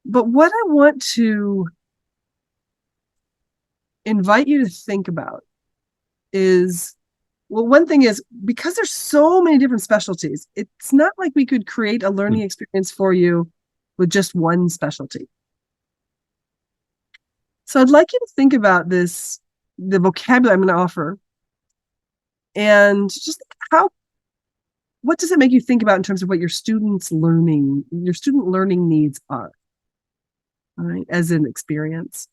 But what I want to invite you to think about is, well, one thing is, because there's so many different specialties, it's not like we could create a learning experience for you with just one specialty. So I'd like you to think about this, the vocabulary I'm going to offer, and just what does it make you think about in terms of what your student learning needs are, all right, as an experience.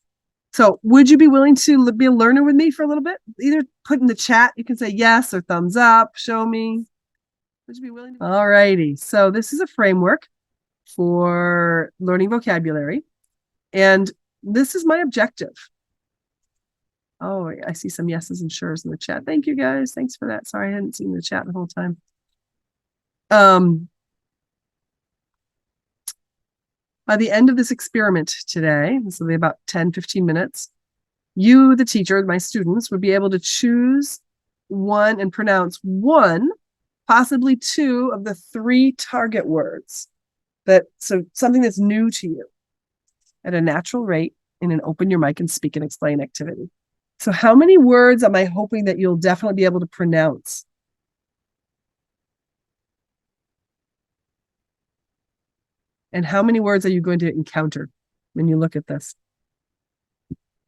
So would you be willing to be a learner with me for a little bit? Either put in the chat, you can say yes or thumbs up, show me. Would you be willing to? All righty. So this is a framework for learning vocabulary. And this is my objective. Oh, I see some yeses and sures in the chat. Thank you guys. Thanks for that. Sorry, I hadn't seen the chat the whole time. By the end of this experiment today, this will be about 10, 15 minutes, you, the teacher, my students, would be able to choose one and pronounce one, possibly two of the 3 target words. So something that's new to you at a natural rate in an open your mic and speak and explain activity. So how many words am I hoping that you'll definitely be able to pronounce? And how many words are you going to encounter when you look at this?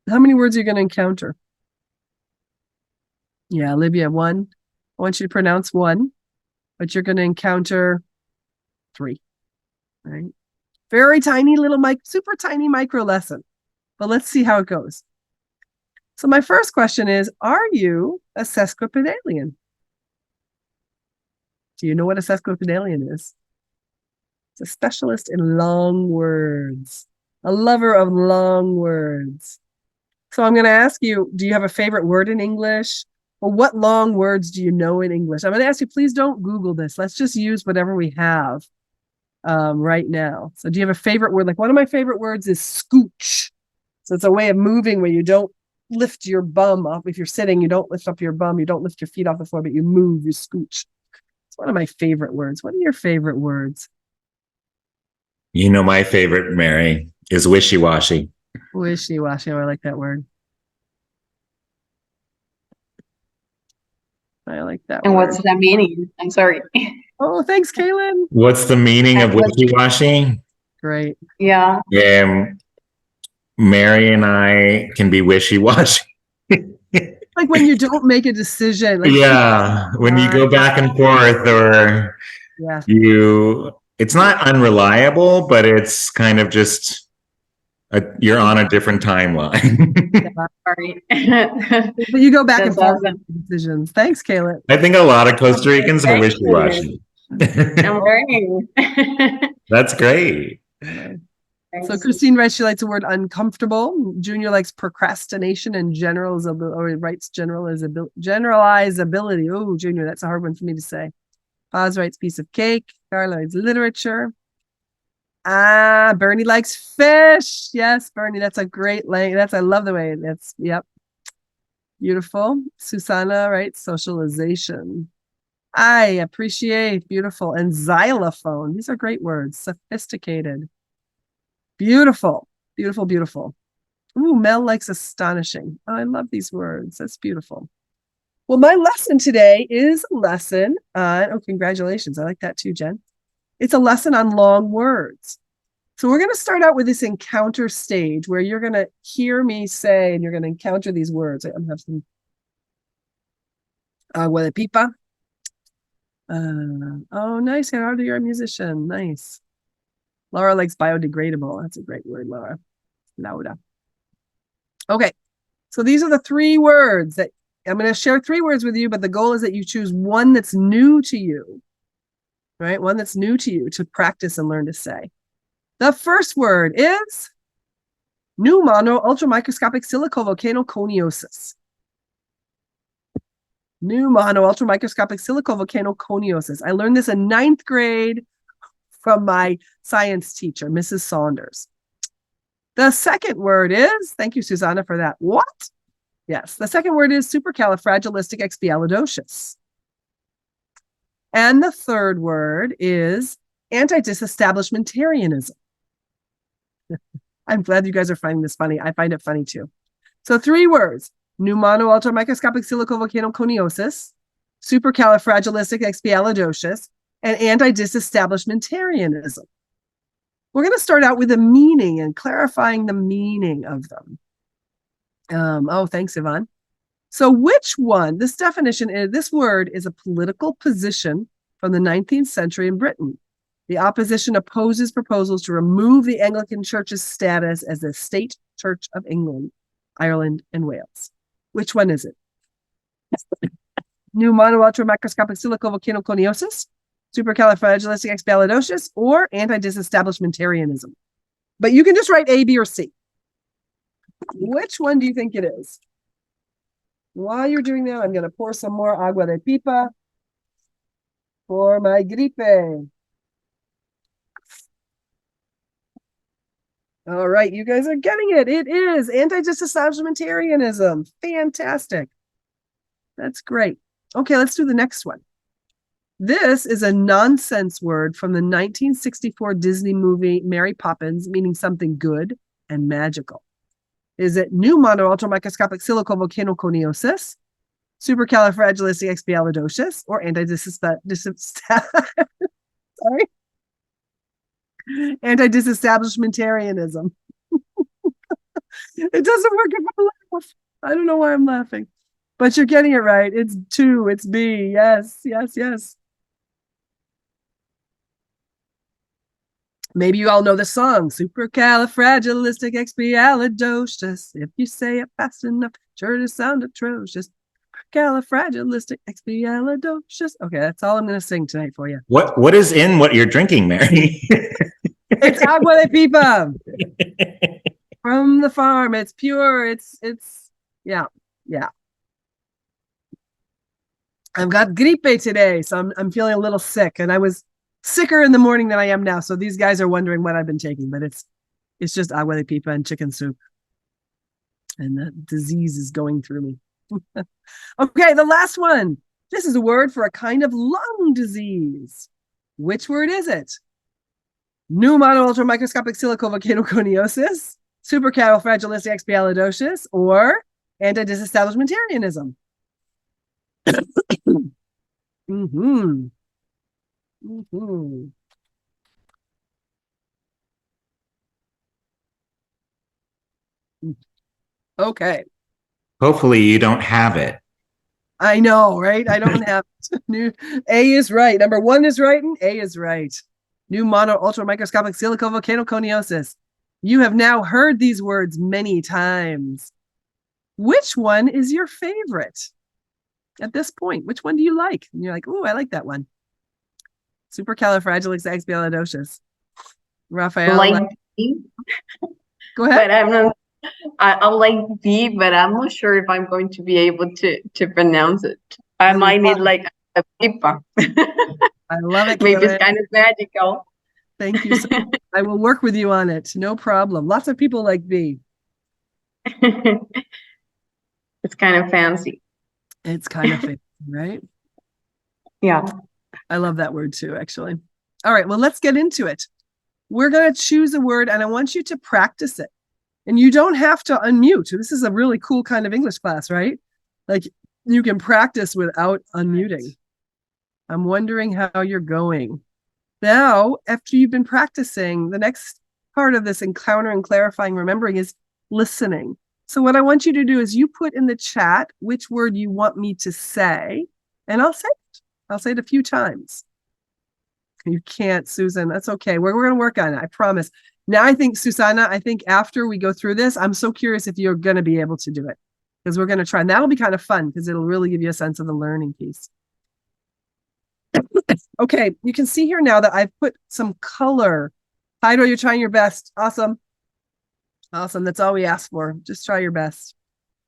How many words are you going to encounter? Yeah, Olivia, 1. I want you to pronounce 1, but you're going to encounter 3, right? Very tiny little super tiny micro lesson, but let's see how it goes. So my first question is, are you a sesquipedalian? Do you know what a sesquipedalian is? It's a specialist in long words, a lover of long words. So I'm going to ask you, do you have a favorite word in English? Well, what long words do you know in English? I'm going to ask you, please don't Google this. Let's just use whatever we have right now. So do you have a favorite word? Like one of my favorite words is scooch. So it's a way of moving where you don't lift your bum up. If you're sitting, you don't lift up your bum. You don't lift your feet off the floor, but you move, you scooch. It's one of my favorite words. What are your favorite words? You know, my favorite, Mary, is wishy-washy. Wishy-washy. Oh, I like that word. I like that And word. what's the meaning? I'm sorry. Oh, thanks, Kaylin. What's the meaning of wishy-washy? Great. Yeah. Mary and I can be wishy-washy. Like when you don't make a decision. Like, Yeah, when you go back and forth, or yeah. it's not unreliable, but it's kind of just you're on a different timeline. Sorry. But you go back and That's forth awesome. with decisions. Thanks, Caleb. I think a lot of Costa Ricans are Thank you. wishy-washy. I'm learning. That's great. So Christine writes she likes the word uncomfortable. Junior likes procrastination and writes generalizability. Oh, Junior, that's a hard one for me to say. Paz writes piece of cake. Carla writes literature. Bernie likes fish. Yes, Bernie, that's a great language. I love the way that's, yep. Beautiful. Susana writes socialization. I appreciate, beautiful. And xylophone. These are great words. Sophisticated. Beautiful, beautiful, beautiful. Ooh, Mel likes astonishing. Oh, I love these words. That's beautiful. Well, my lesson today is a lesson on, oh, congratulations. I like that too, Jen. It's a lesson on long words. So we're going to start out with this encounter stage where you're going to hear me say, and you're going to encounter these words. I'm have some huele pipa. Oh, nice, Gerardo, you're a musician. Nice. Laura likes biodegradable. That's a great word, Laura. Laura. Okay, so these are the 3 words that I'm going to share 3 words with you, but the goal is that you choose one that's new to you, right? One that's new to you to practice and learn to say. The first word is pneumono ultramicroscopic silicovolcanoconiosis. Pneumono ultramicroscopic silicovolcanoconiosis. I learned this in 9th grade from my science teacher, Mrs. Saunders. The second word is, thank you, Susanna, for that. What? Yes, the second word is supercalifragilisticexpialidocious. And the third word is anti-disestablishmentarianism. I'm glad you guys are finding this funny. I find it funny too. So 3 words: pneumono ultramicroscopic silicovolcanoconiosis, supercalifragilisticexpialidocious, and anti-disestablishmentarianism. We're going to start out with the meaning and clarifying the meaning of them. Oh, thanks, Yvonne. So which one, this definition, this word is a political position from the 19th century in Britain. The opposition opposes proposals to remove the Anglican Church's status as the state church of England, Ireland, and Wales. Which one is it? Pneumono ultramicroscopic silicovolcanoconiosis, supercalifragilisticexpialidocious, or anti-disestablishmentarianism. But you can just write A, B, or C. Which one do you think it is? While you're doing that, I'm going to pour some more agua de pipa for my gripe. All right, you guys are getting it. It is anti-disestablishmentarianism. Fantastic. That's great. Okay, let's do the next one. This is a nonsense word from the 1964 Disney movie Mary Poppins, meaning something good and magical. Is it pneumono ultramicroscopic silicovolcanoconiosis, supercalifragilisticexpialidocious, or anti-disestablishmentarianism? It doesn't work if I laugh. I don't know why I'm laughing, but you're getting it right. It's 2. It's B. Yes, yes, yes. Maybe you all know the song, supercalifragilisticexpialidocious. If you say it fast enough, sure to sound atrocious. Califragilisticexpialidocious. Okay, that's all I'm going to sing tonight for you. What is in what you're drinking, Mary? It's agua de pipa from the farm. It's pure. It's yeah. I've got gripe today, so I'm feeling a little sick, and I was sicker in the morning than I am now. So these guys are wondering what I've been taking, but it's just agua de pipa and chicken soup, and the disease is going through me. Okay, the last one. This is a word for a kind of lung disease. Which word is it? Pneumono ultramicroscopic silicovolcanoconiosis, supercalifragilisticexpialidocious, or anti-disestablishmentarianism. Mm-hmm. Mm-hmm. Okay. Hopefully you don't have it. I know, right? I don't have new. A is right. Number 1 is right, and A is right. New mono ultra microscopic silicovolcanoconiosis. You have now heard these words many times. Which one is your favorite at this point? Which one do you like? And you're like, oh, I like that one. Supercalifragilisticexpialidocious. Raphael, Like B, go ahead. but I'm not. I like B, but I'm not sure if I'm going to be able to pronounce it. I might need like a pipa. I love it, Maybe Karen. it's kind of magical. Thank you so much. I will work with you on it. No problem. Lots of people like B. It's kind of fancy. It's kind of fancy, right? Yeah. I love that word too, actually. All right, well, let's get into it. We're going to choose a word, and I want you to practice it. And you don't have to unmute. This is a really cool kind of English class, right? Like you can practice without unmuting. I'm wondering how you're going. Now, after you've been practicing, the next part of this encountering, clarifying, remembering is listening. So what I want you to do is you put in the chat which word you want me to say, and I'll say it. I'll say it a few times. You can't, Susan. That's okay. We're going to work on it. I promise. Now, I think, Susana, I think after we go through this, I'm so curious if you're going to be able to do it, because we're going to try. And that'll be kind of fun because it'll really give you a sense of the learning piece. Okay, you can see here now that I've put some color. Hydro, you're trying your best. Awesome. Awesome. That's all we ask for. Just try your best.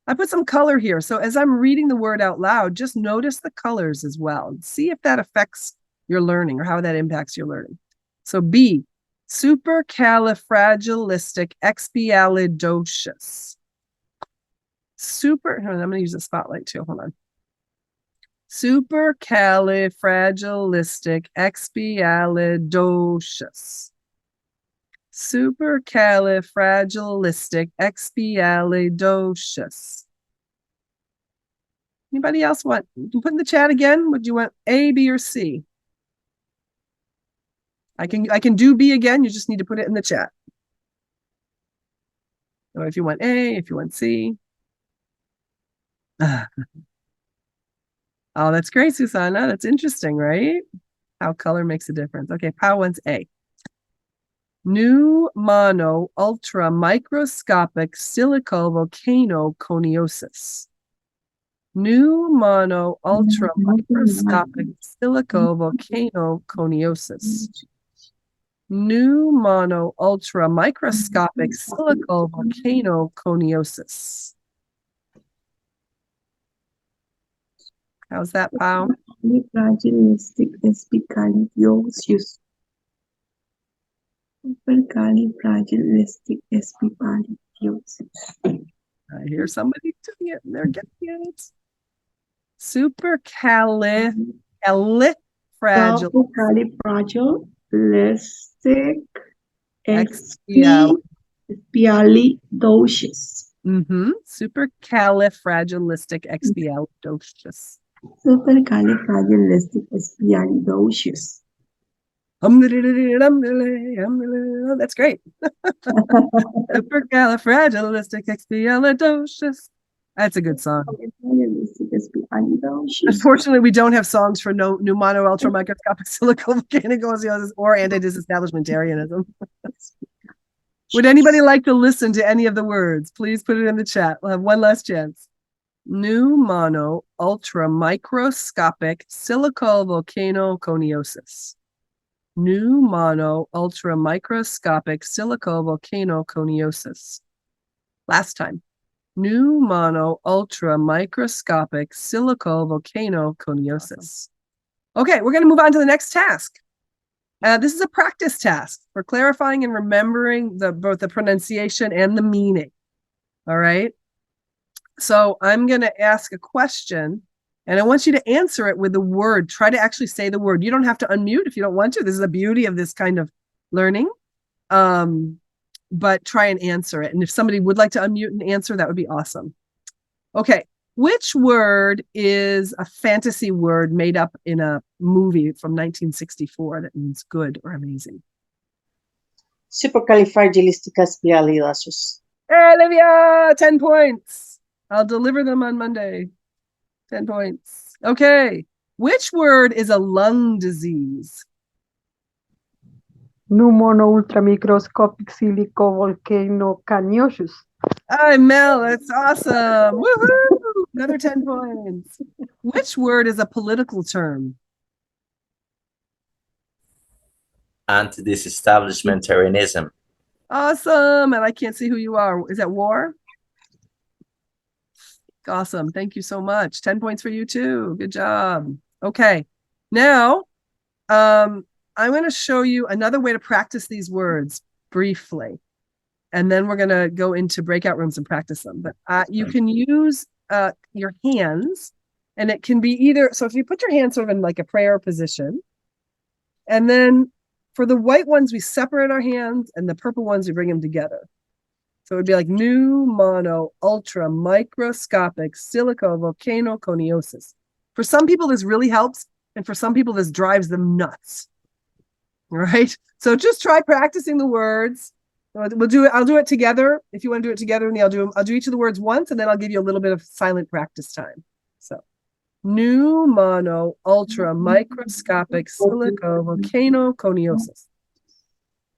I put some color here. So as I'm reading the word out loud, just notice the colors as well. See if that affects your learning or how that impacts your learning. So B, supercalifragilisticexpialidocious. I'm going to use a spotlight too. Hold on. Supercalifragilisticexpialidocious. Supercalifragilisticexpialidocious. Anybody else want? You can put in the chat again. Would you want A, B, or C? I can do B again. You just need to put it in the chat. Or if you want A, if you want C. Oh, that's great, Susanna. That's interesting, right? How color makes a difference. Okay, Pau wants A. New mono ultra microscopic silicovolcanoconiosis. New mono ultra microscopic silicovolcanoconiosis. New mono ultra microscopic silicovolcanoconiosis. How's that, Pau? Supercalifragilisticexpialidocious. Supercalifragilisticexpialidocious. I hear somebody doing it and they're getting it. Supercalifragilistic. Supercalifragilisticexpialidocious. Supercalifragilisticexpialidocious. Supercalifragilisticexpialidocious. That's great. Supercalifragilisticexpialidocious. That's a good song. Unfortunately, we don't have songs for new mono ultra microscopic silicovolcanoconiosis or anti-disestablishmentarianism. Would anybody like to listen to any of the words? Please put it in the chat. We'll have one last chance. New mono ultra microscopic silicovolcanoconiosis. New mono ultra microscopic silicovolcanoconiosis. Last time. New mono ultra microscopic silicovolcanoconiosis. Okay, we're going to move on to the next task. This is a practice task for clarifying and remembering both the pronunciation and the meaning. All right. So I'm going to ask a question, and I want you to answer it with the word. Try to actually say the word. You don't have to unmute if you don't want to. This is the beauty of this kind of learning. But try and answer it. And if somebody would like to unmute and answer, that would be awesome. Okay. Which word is a fantasy word made up in a movie from 1964 that means good or amazing? Supercalifragilisticexpialidocious. Hey, Olivia! 10 points. I'll deliver them on Monday. 10 points. Okay. Which word is a lung disease? Pneumono-ultramicroscopic silicovolcanoconiosis. Hi, Mel. That's awesome. Woohoo! Another 10 points. Which word is a political term? Anti-disestablishmentarianism. Awesome. And I can't see who you are. Is that war? Awesome. Thank you so much. 10 points for you too. Good job. Okay. Now, I'm going to show you another way to practice these words briefly. And then we're going to go into breakout rooms and practice them. But you can use your hands, and it can be either. So if you put your hands sort of in like a prayer position, and then for the white ones, we separate our hands, and the purple ones, we bring them together. So it would be like pneumono, ultra, microscopic, silicovolcanoconiosis. For some people, this really helps. And for some people, this drives them nuts. All right. So just try practicing the words. We'll do it. I'll do it together. If you want to do it together with me, I'll do each of the words once, and then I'll give you a little bit of silent practice time. So pneumono, ultra, microscopic, silicovolcanoconiosis.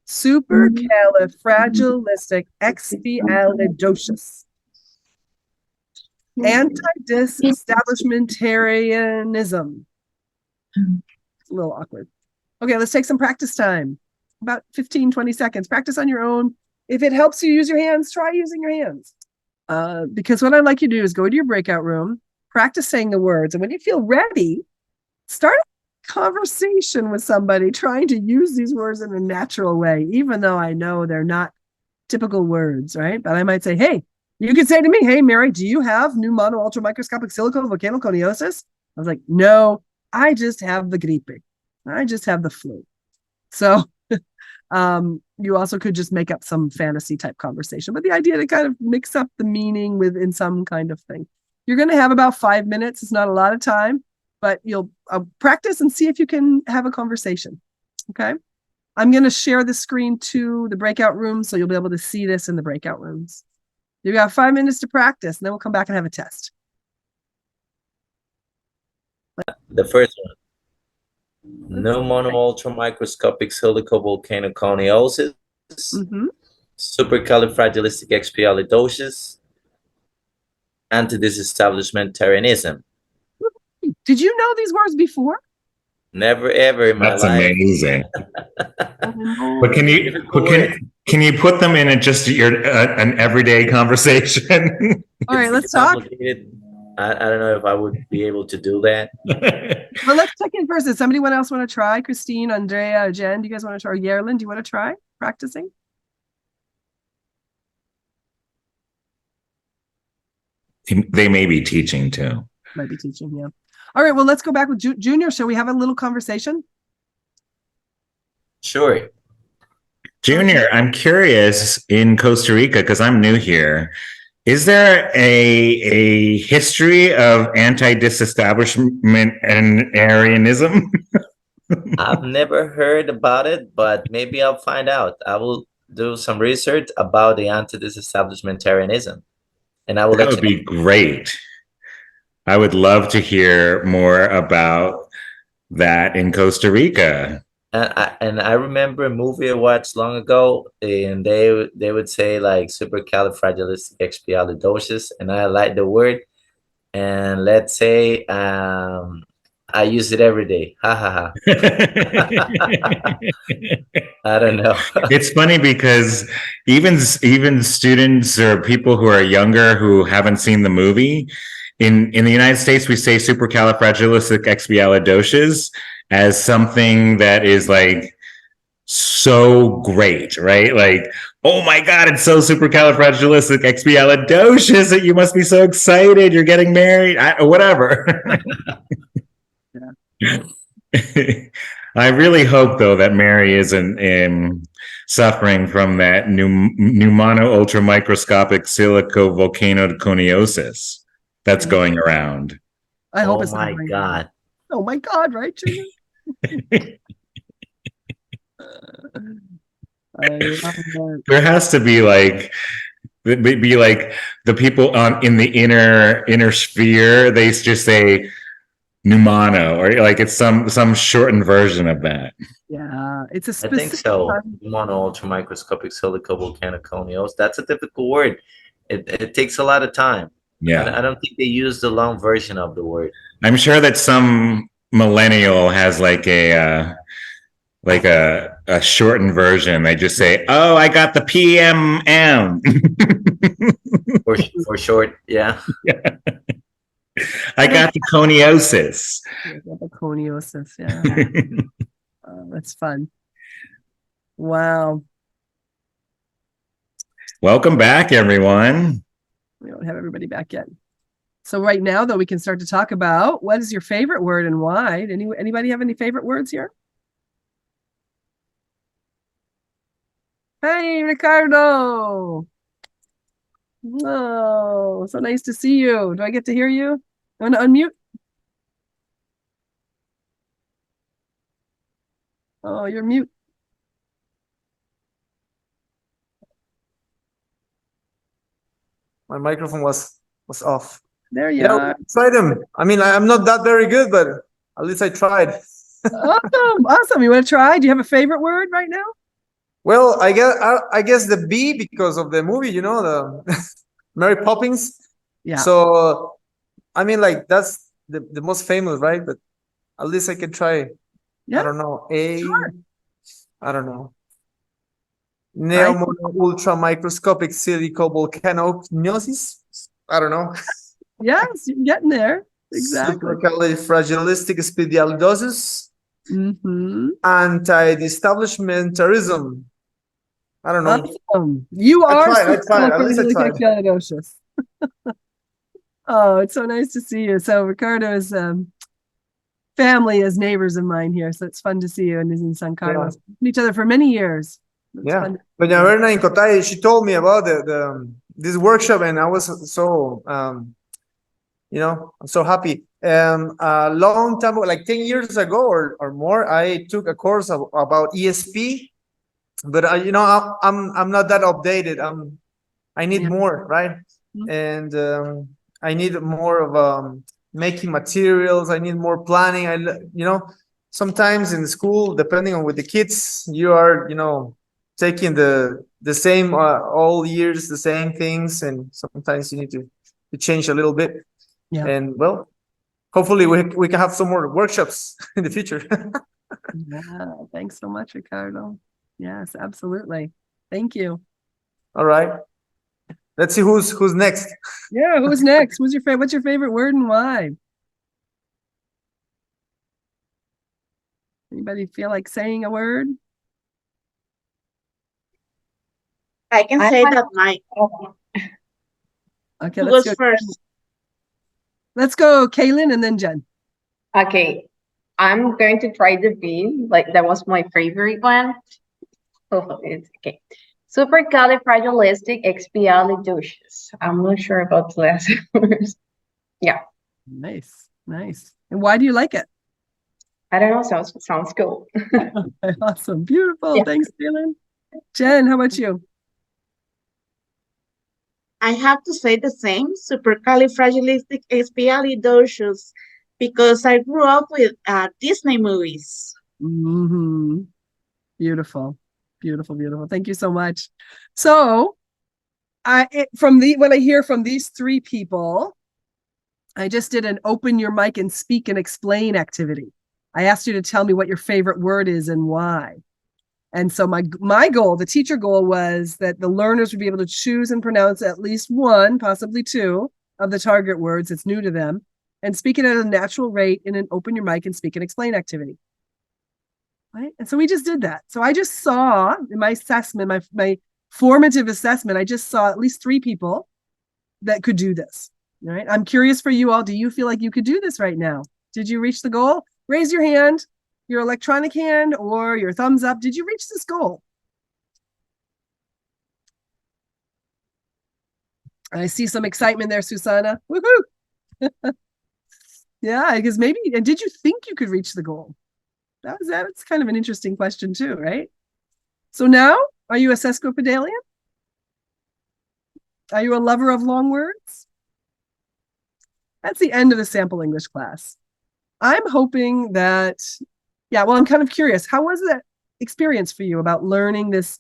Supercalifragilistic expialidocious. Anti-disestablishmentarianism. It's a little awkward. Okay, let's take some practice time. About 15, 20 seconds. Practice on your own. If it helps you use your hands, try using your hands. Because what I'd like you to do is go to your breakout room, practice saying the words, and when you feel ready, start a conversation with somebody trying to use these words in a natural way, even though I know they're not typical words, right? But I might say, hey, you could say to me, hey, Mary, do you have pneumono ultramicroscopic silicovolcanoconiosis? I was like, no, I just have the gripe. I just have the flu. So you also could just make up some fantasy type conversation, but the idea to kind of mix up the meaning within some kind of thing. You're going to have about 5 minutes. It's not a lot of time, but you'll practice and see if you can have a conversation. Okay. I'm going to share the screen to the breakout room, so you'll be able to see this in the breakout rooms. You got 5 minutes to practice, and then we'll come back and have a test. The first one. Pneumono ultramicroscopic silicovolcanoconiosis. Supercalifragilisticexpialidocious. Anti-disestablishmentarianism. Did you know these words before? Never ever in my life. That's amazing. But can you put them in just an everyday conversation? All right, let's talk. I don't know if I would be able to do that. Well, let's check in first. Does somebody else want to try? Christine, Andrea, Jen, do you guys want to try? Or Yerlin, do you want to try practicing? They may be teaching too. Might be teaching, yeah. All right, well, let's go back with Junior. Shall we have a little conversation? Sure. Junior, I'm curious, in Costa Rica, because I'm new here, is there a history of anti-disestablishmentarianism? I've never heard about it, but maybe I'll find out. I will do some research about the anti-disestablishmentarianism, and I will let you know. That would be great. I would love to hear more about that in Costa Rica. And I remember a movie I watched long ago, and they would say like supercalifragilisticexpialidocious, and I like the word. And let's say I use it every day. Ha ha ha. I don't know. It's funny because even students or people who are younger who haven't seen the movie, in the United States, we say supercalifragilisticexpialidocious as something that is like so great, right? Like, oh my God, it's so supercalifragilisticexpialidocious that you must be so excited. You're getting married, whatever. I really hope, though, that Mary isn't suffering from that pneumono ultramicroscopic silicovolcanoconiosis that's going around. I hope it's not. Oh my God. Oh my God, right, Junior? There has to be like It'd be like the people in the inner sphere, they just say pneumano, or like it's some shortened version of that. Yeah, it's a I think specific so. kind. Mono ultramicroscopic silicovolcanoconiosis. That's a difficult word. It takes a lot of time. Yeah. I don't think they use the long version of the word. I'm sure that some millennial has like a shortened version. They just say, "Oh, I got the PMM." For short, yeah. I got the coniosis. Yeah, the coniosis. Yeah, that's fun. Wow. Welcome back, everyone. We don't have everybody back yet. So right now, though, we can start to talk about what is your favorite word and why. Anybody have any favorite words here? Hey, Ricardo. Oh, so nice to see you. Do I get to hear you? You want to unmute? Oh, you're mute. My microphone was off. There you are. Try them. I mean, I'm not that very good, but at least I tried. Awesome. You want to try? Do you have a favorite word right now? Well, I guess the B, because of the movie, you know, the Mary Poppins. Yeah. So, I mean, like that's the most famous, right? But at least I can try. Yeah. I don't know. A. Sure. I don't know. Neomono ultra microscopic silicovolcanoconiosis. I don't know. Yes, you're getting there. Exactly. Supercalifragilisticexpialidocious. Anti-establishmentarianism. I don't know. Awesome. You are I tried. At least I tried. Oh, it's so nice to see you. So Ricardo's family is neighbors of mine here, so it's fun to see you and is in San Carlos. Yeah. Known each other for many years. Yeah. Doña Berna in Cotay, she told me about this workshop, and I was so you know, I'm so happy. A long time ago, like 10 years ago or more, I took a course about ESP, but you know, I'm not that updated. I need more, right? And I need more of making materials. I need more planning. You know, sometimes in school, depending on with the kids, you are, you know, taking the same all years, the same things, and sometimes you need to change a little bit. Yeah. And well, hopefully we can have some more workshops in the future. Yeah. Thanks so much, Ricardo. Yes, absolutely. Thank you. All right. Let's see who's next. Yeah, who's next? What's your favorite word and why? Anybody feel like saying a word? I can say that my okay, let's go first. Let's go, Kaylin, and then Jen. Okay, I'm going to try the B. Like that was my favorite one. Oh, it's okay. Supercalifragilisticexpialidocious. I'm not sure about the last words. Yeah. Nice. And why do you like it? I don't know. Sounds cool. Awesome. Beautiful. Yeah. Thanks, Kaylin. Jen, how about you? I have to say the same, supercalifragilisticexpialidocious, because I grew up with Disney movies. Mm-hmm. Beautiful. Thank you so much. So, when I hear from these three people, I just did an open your mic and speak and explain activity. I asked you to tell me what your favorite word is and why. And so my goal, the teacher goal, was that the learners would be able to choose and pronounce at least one, possibly two, of the target words that's new to them, and speak it at a natural rate in an open your mic and speak and explain activity. Right? And so we just did that. So I just saw in my assessment, my formative assessment, I just saw at least three people that could do this. Right? I'm curious for you all. Do you feel like you could do this right now? Did you reach the goal? Raise your hand. Your electronic hand or your thumbs up. Did you reach this goal? I see some excitement there, Susana. Woohoo! Yeah, because maybe, and did you think you could reach the goal? That's kind of an interesting question too, right? So now, are you a sesquipedalian? Are you a lover of long words? That's the end of the sample English class. I'm hoping that, well, I'm kind of curious. How was that experience for you about learning this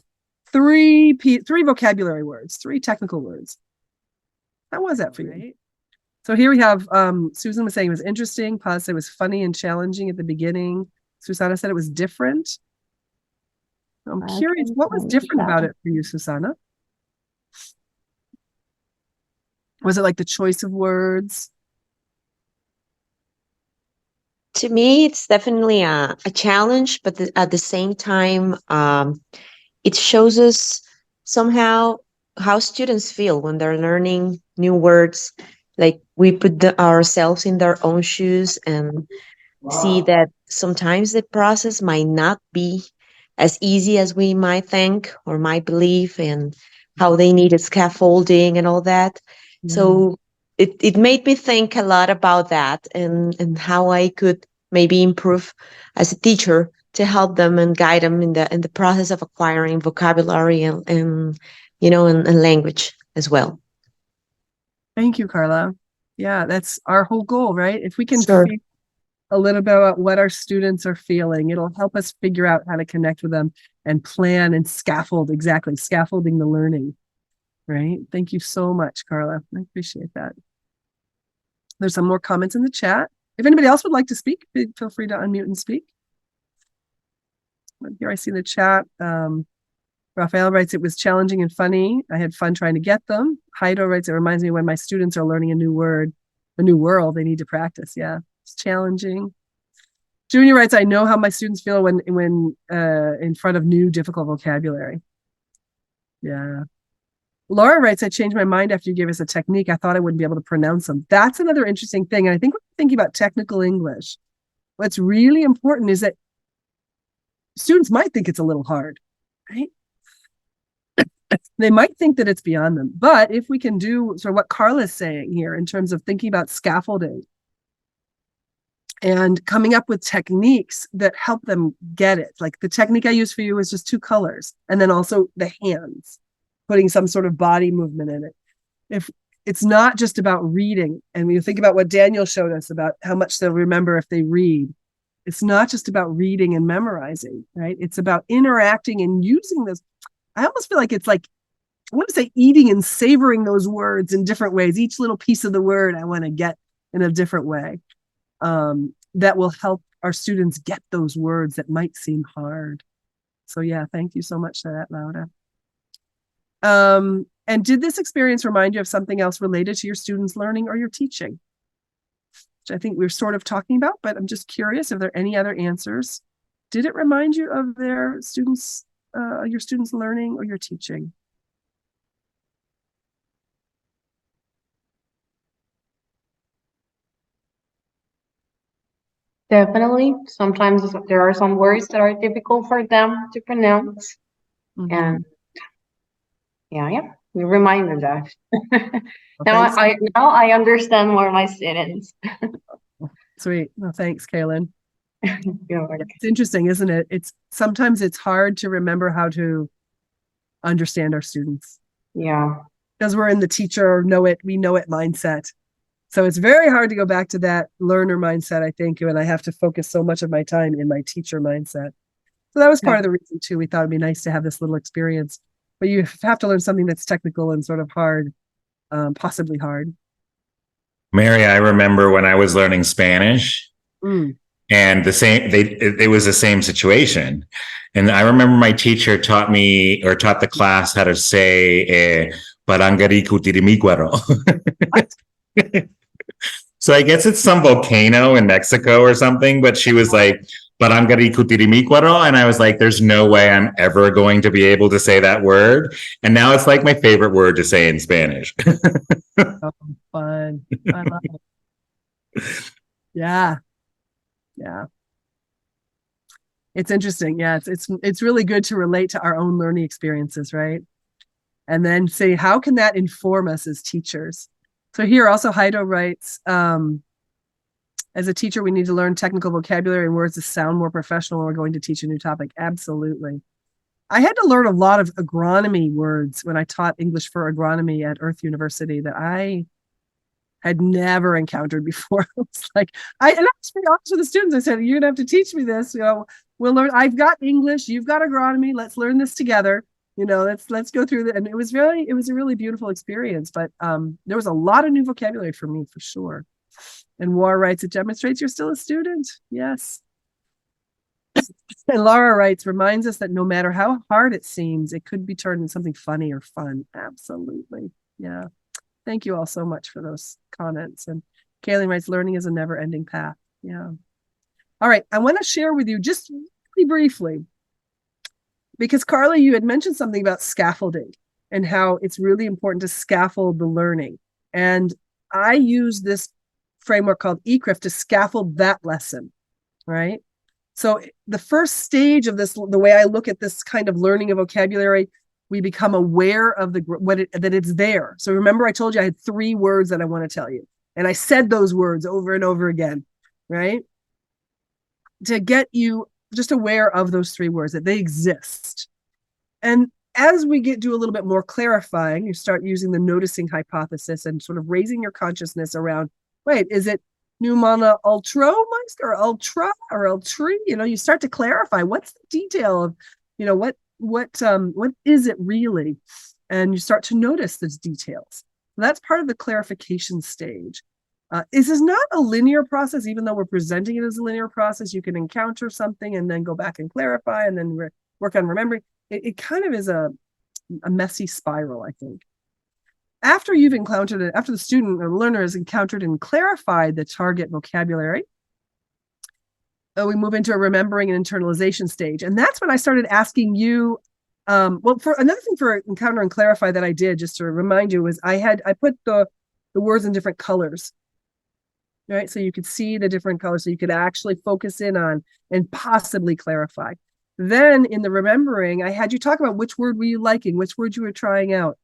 three vocabulary words, 3 technical words? How was that for you? Right. So here we have, Susan was saying it was interesting. Paz said it was funny and challenging at the beginning. Susana said it was different. I'm curious, what was different about it for you, Susana? Was it like the choice of words? To me, it's definitely a challenge, but at the same time, it shows us somehow how students feel when they're learning new words. Like we put ourselves in their own shoes and see that sometimes the process might not be as easy as we might think or might believe, and how they needed scaffolding and all that. So it made me think a lot about that, and how I could maybe improve as a teacher to help them and guide them in the process of acquiring vocabulary and language as well. Thank you, Carla. Yeah, that's our whole goal, right? If we can Sure. feel a little bit about what our students are feeling, it'll help us figure out how to connect with them and plan and scaffolding the learning, right? Thank you so much, Carla. I appreciate that. There's some more comments in the chat. If anybody else would like to speak, feel free to unmute and speak. Here I see the chat. Raphael writes, it was challenging and funny. I had fun trying to get them. Heido writes, it reminds me when my students are learning a new word, a new world, they need to practice. Yeah, it's challenging. Junior writes, I know how my students feel when in front of new difficult vocabulary. Yeah. Laura writes, I changed my mind after you gave us a technique. I thought I wouldn't be able to pronounce them. That's another interesting thing. And I think when we're thinking about technical English, what's really important is that students might think it's a little hard, right? They might think that it's beyond them. But if we can do sort of what Carla's saying here in terms of thinking about scaffolding and coming up with techniques that help them get it. Like the technique I used for you was just 2 colors, and then also the hands, putting some sort of body movement in it. If it's not just about reading, and when you think about what Daniel showed us about how much they'll remember if they read, it's not just about reading and memorizing, right? It's about interacting and using this. I almost feel like it's like, I want to say eating and savoring those words in different ways. Each little piece of the word I want to get in a different way. That will help our students get those words that might seem hard. So yeah, thank you so much for that, Laura. And did this experience remind you of something else related to your students' learning or your teaching? Which I think we're sort of talking about, but I'm just curious if there are any other answers. Did it remind you of their students, your students' learning or your teaching? Definitely. Sometimes there are some words that are difficult for them to pronounce. And yeah, we remind them that. Now I understand more my students. Sweet. Well, thanks, Kaylin. You're welcome. It's interesting, isn't it? Sometimes it's hard to remember how to understand our students. Yeah. Because we're in the we know it mindset. So it's very hard to go back to that learner mindset, I think, when I have to focus so much of my time in my teacher mindset. So that was part of the reason too. We thought it'd be nice to have this little experience, but you have to learn something that's technical and sort of hard, possibly hard. Mary, I remember when I was learning Spanish, and it was the same situation. And I remember my teacher taught the class how to say Parangariku Tirimícuaro. So I guess it's some volcano in Mexico or something, but she was like, Parangariku Tirimícuaro, and I was like, there's no way I'm ever going to be able to say that word. And now it's like my favorite word to say in Spanish. Oh, fun. I love it. Yeah. It's interesting. Yeah, it's really good to relate to our own learning experiences, right? And then say, how can that inform us as teachers? So here also Heido writes, as a teacher, we need to learn technical vocabulary and words to sound more professional when we're going to teach a new topic. Absolutely. I had to learn a lot of agronomy words when I taught English for agronomy at Earth University that I had never encountered before. It's like, and I was pretty honest with the students. I said, you're gonna have to teach me this. We'll learn. I've got English, you've got agronomy. Let's learn this together. Let's go through it. And it was a really beautiful experience. But there was a lot of new vocabulary for me, for sure. And War writes, it demonstrates you're still a student. Yes. And Laura writes, reminds us that no matter how hard it seems, it could be turned into something funny or fun. Absolutely. Yeah. Thank you all so much for those comments. And Kaylee writes, learning is a never-ending path. Yeah. All right. I want to share with you just really briefly, because Carly, you had mentioned something about scaffolding and how it's really important to scaffold the learning. And I use this framework called ECRIF to scaffold that lesson, right? So the first stage of this, the way I look at this kind of learning of vocabulary, we become aware of that it's there. So remember, I told you I had 3 words that I want to tell you. And I said those words over and over again, right? To get you just aware of those 3 words, that they exist. And as we do a little bit more clarifying, you start using the noticing hypothesis and sort of raising your consciousness around, wait, is it pneumona ultromeister or ultra or ultri? You start to clarify what's the detail of, what is it really? And you start to notice those details. That's part of the clarification stage. This is not a linear process, even though we're presenting it as a linear process. You can encounter something and then go back and clarify and then work on remembering. It kind of is a messy spiral, I think. After you've encountered it, after the student or learner has encountered and clarified the target vocabulary, we move into a remembering and internalization stage. And that's when I started asking you, for another thing for encounter and clarify that I did, just to remind you, was I put the words in different colors, right? So you could see the different colors, so you could actually focus in on and possibly clarify. Then in the remembering, I had you talk about which word were you liking, which word you were trying out.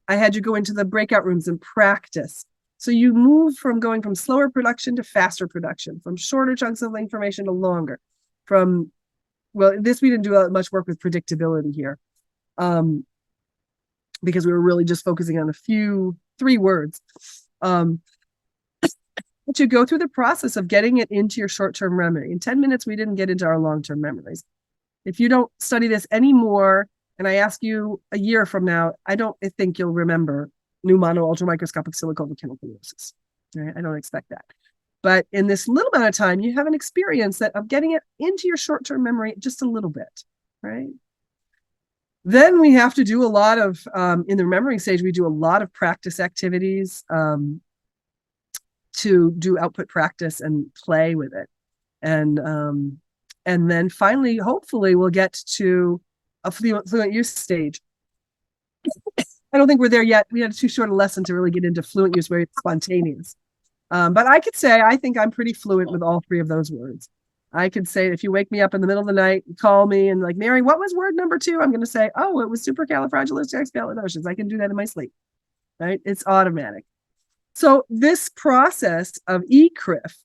I had you go into the breakout rooms and practice. So you move from going from slower production to faster production, from shorter chunks of information to longer. We didn't do much work with predictability here, because we were really just focusing on 3 words. But you go through the process of getting it into your short-term memory. In 10 minutes, we didn't get into our long-term memories. If you don't study this anymore, and I ask you a year from now, I don't think you'll remember pneumono ultramicroscopic silicovolcanoconiosis. Right? I don't expect that. But in this little amount of time, you have an experience of getting it into your short-term memory just a little bit, right? Then we have to do a lot of, in the remembering stage, we do a lot of practice activities to do output practice and play with it. And then finally, hopefully, we'll get to a fluent use stage. I don't think we're there yet. We had too short a lesson to really get into fluent use where it's spontaneous. But I could say I think I'm pretty fluent with all 3 of those words. I could say if you wake me up in the middle of the night, call me and like, Mary, what was word number 2? I'm going to say, oh, it was supercalifragilisticexpialidocious. I can do that in my sleep, right? It's automatic. So this process of ECRIF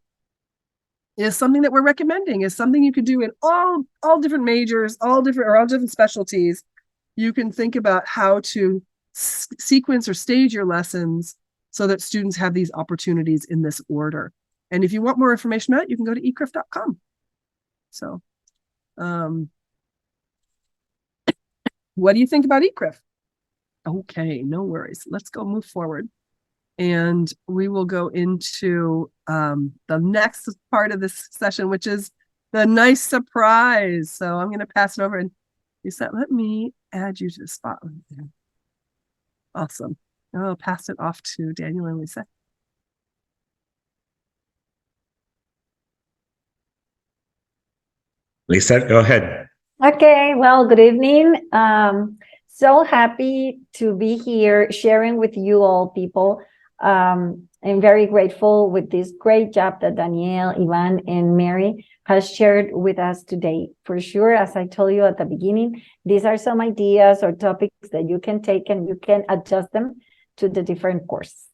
is something that we're recommending, is something you can do in all different majors, all different specialties. You can think about how to sequence or stage your lessons so that students have these opportunities in this order. And if you want more information about it, you can go to ecrif.com. So what do you think about ECRIF? Okay, no worries. Let's go move forward. And we will go into the next part of this session, which is the nice surprise. So I'm going to pass it over, and Lisa, let me add you to the spotlight there. Awesome. I'll pass it off to Daniel and Lisa. Lisa, go ahead. Okay, well, good evening. So happy to be here sharing with you all people. I'm very grateful with this great job that Danielle, Ivan, and Mary has shared with us today. For sure, as I told you at the beginning, these are some ideas or topics that you can take and you can adjust them to the different courses.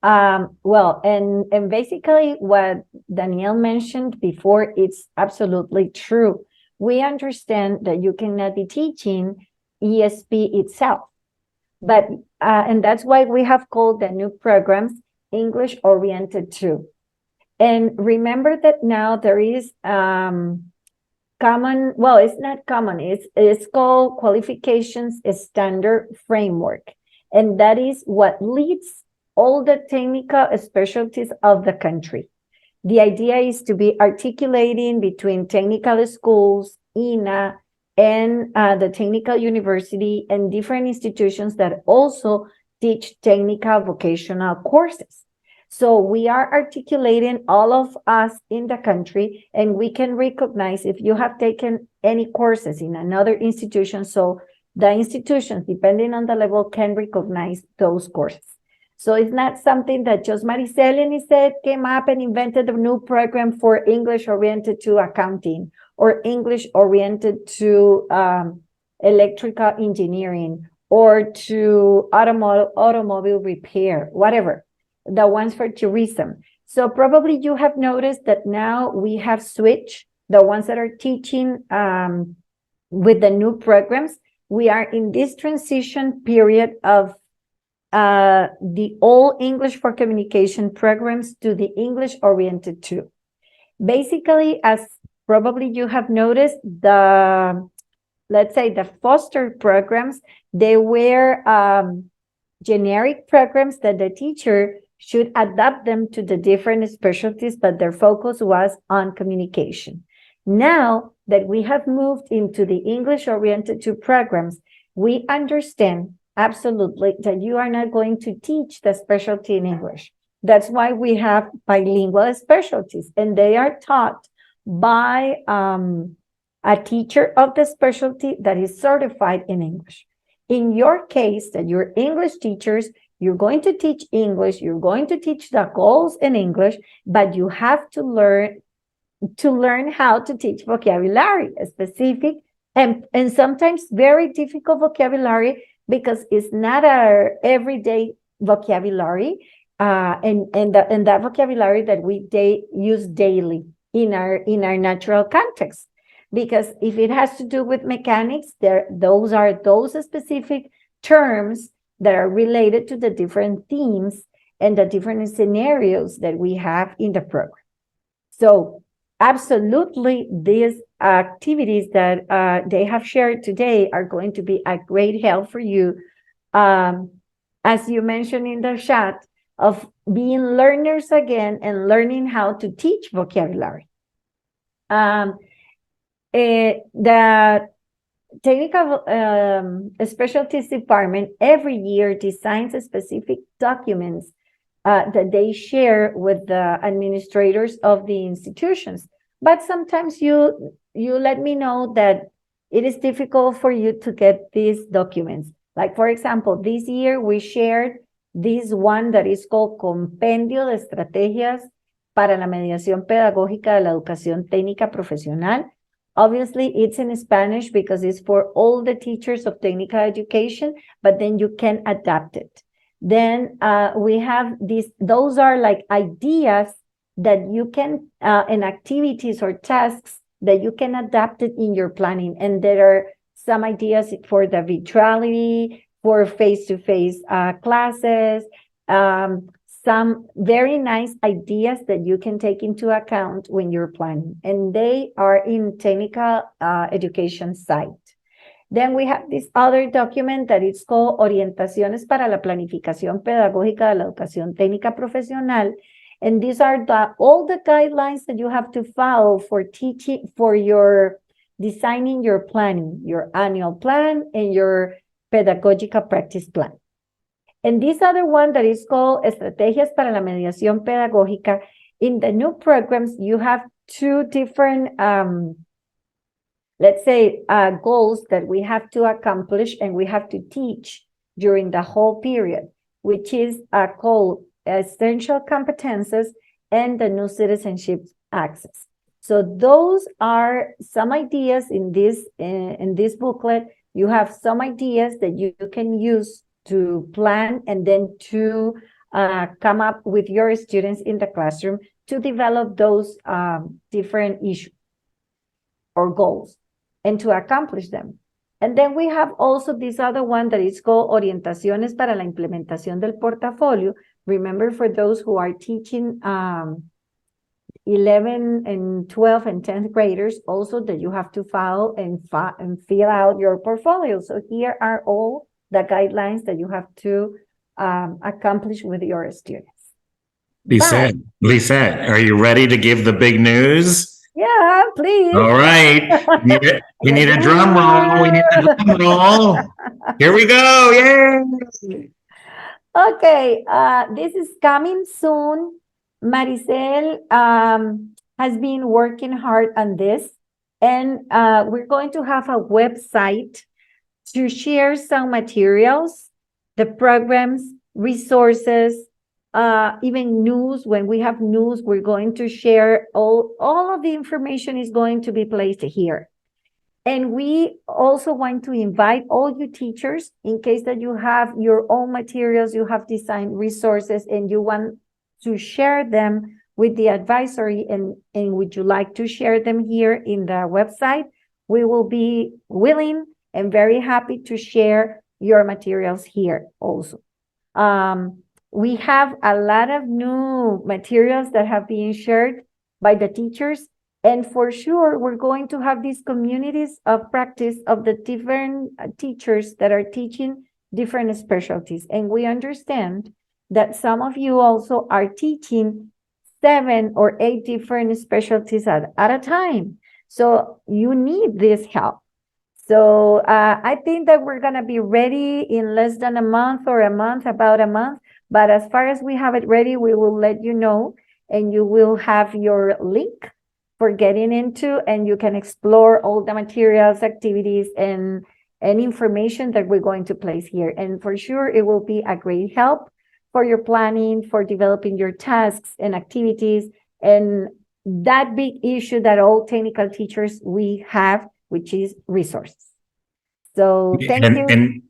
Well, and basically what Danielle mentioned before, it's absolutely true. we understand that you cannot be teaching ESP itself. But, and that's why we have called the new programs English-oriented too. And remember that now there is common, well, it's not common, it's called Qualifications Standard Framework. And that is what leads all the technical specialties of the country. The idea is to be articulating between technical schools, INA, and the technical university and different institutions that also teach technical vocational courses. So we are articulating all of us in the country, and we can recognize if you have taken any courses in another institution. So the institutions, depending on the level, can recognize those courses. So it's not something that just Maricel and Lisette came up and invented a new program for English oriented to accounting or English oriented to electrical engineering or to automobile repair, whatever, the ones for tourism. So probably you have noticed that now we have switched the ones that are teaching with the new programs. We are in this transition period of the all English for communication programs to the English oriented too. Basically, as probably you have noticed, the, let's say the foster programs, they were generic programs that the teacher should adapt them to the different specialties, but their focus was on communication. Now that we have moved into the English oriented to programs, we understand absolutely that you are not going to teach the specialty in English. That's why we have bilingual specialties, and they are taught by a teacher of the specialty that is certified in English. In your case, that you're English teachers, you're going to teach English, you're going to teach the goals in English, but you have to learn how to teach vocabulary, specific and sometimes very difficult vocabulary, because it's not our everyday vocabulary, and that vocabulary that we use daily in our natural context. Because if it has to do with mechanics, those are those specific terms that are related to the different themes and the different scenarios that we have in the program. So absolutely, these activities that they have shared today are going to be a great help for you, as you mentioned in the chat, of being learners again and learning how to teach vocabulary. The technical specialties department every year designs specific documents that they share with the administrators of the institutions. But sometimes you let me know that it is difficult for you to get these documents. Like, for example, this year we shared this one that is called Compendio de Estrategias para la Mediación Pedagógica de la Educación Técnica Profesional. Obviously, it's in Spanish because it's for all the teachers of technical education, but then you can adapt it. Then we have those are like ideas that you can, and activities or tasks that you can adapt it in your planning. And there are some ideas for the virtuality, for face-to-face classes, some very nice ideas that you can take into account when you're planning. And they are in technical education site. Then we have this other document that is called Orientaciones para la Planificación Pedagógica de la Educación Técnica Profesional. And these are all the guidelines that you have to follow for teaching, for your designing your planning, your annual plan and your pedagogical practice plan. And this other one that is called Estrategias para la Mediación Pedagógica, in the new programs, you have two different, let's say, goals that we have to accomplish and we have to teach during the whole period, which is called Essential Competences and the New Citizenship Access. So those are some ideas in this booklet. You have some ideas that you can use to plan and then to come up with your students in the classroom to develop those different issues or goals. and to accomplish them. And then we have also this other one that is called Orientaciones para la Implementación del Portafolio. Remember, for those who are teaching 11 and 12 and 10th graders, also that you have to file and fill out your portfolio. So here are all the guidelines that you have to accomplish with your students. Lisette, are you ready to give the big news? Yeah, please. All right. We need a drum roll. We need a drum roll. Here we go. Yay. Okay, this is coming soon. Maricel has been working hard on this, and we're going to have a website to share some materials, the programs, resources, even news. When we have news, we're going to share all of the information is going to be placed here. And we also want to invite all you teachers, in case that you have your own materials, you have designed resources, and you want to share them with the advisory, and would you like to share them here in the website, we will be willing and very happy to share your materials here also. We have a lot of new materials that have been shared by the teachers, and for sure, we're going to have these communities of practice of the different teachers that are teaching different specialties. And we understand that some of you also are teaching 7 or 8 different specialties at a time. So you need this help. So I think that we're going to be ready in less than a month or about a month. But as far as we have it ready, we will let you know, and you will have your link for getting into, and you can explore all the materials, activities, and information that we're going to place here. And for sure, it will be a great help for your planning, for developing your tasks and activities, and that big issue that all technical teachers we have, which is resources. So thank you.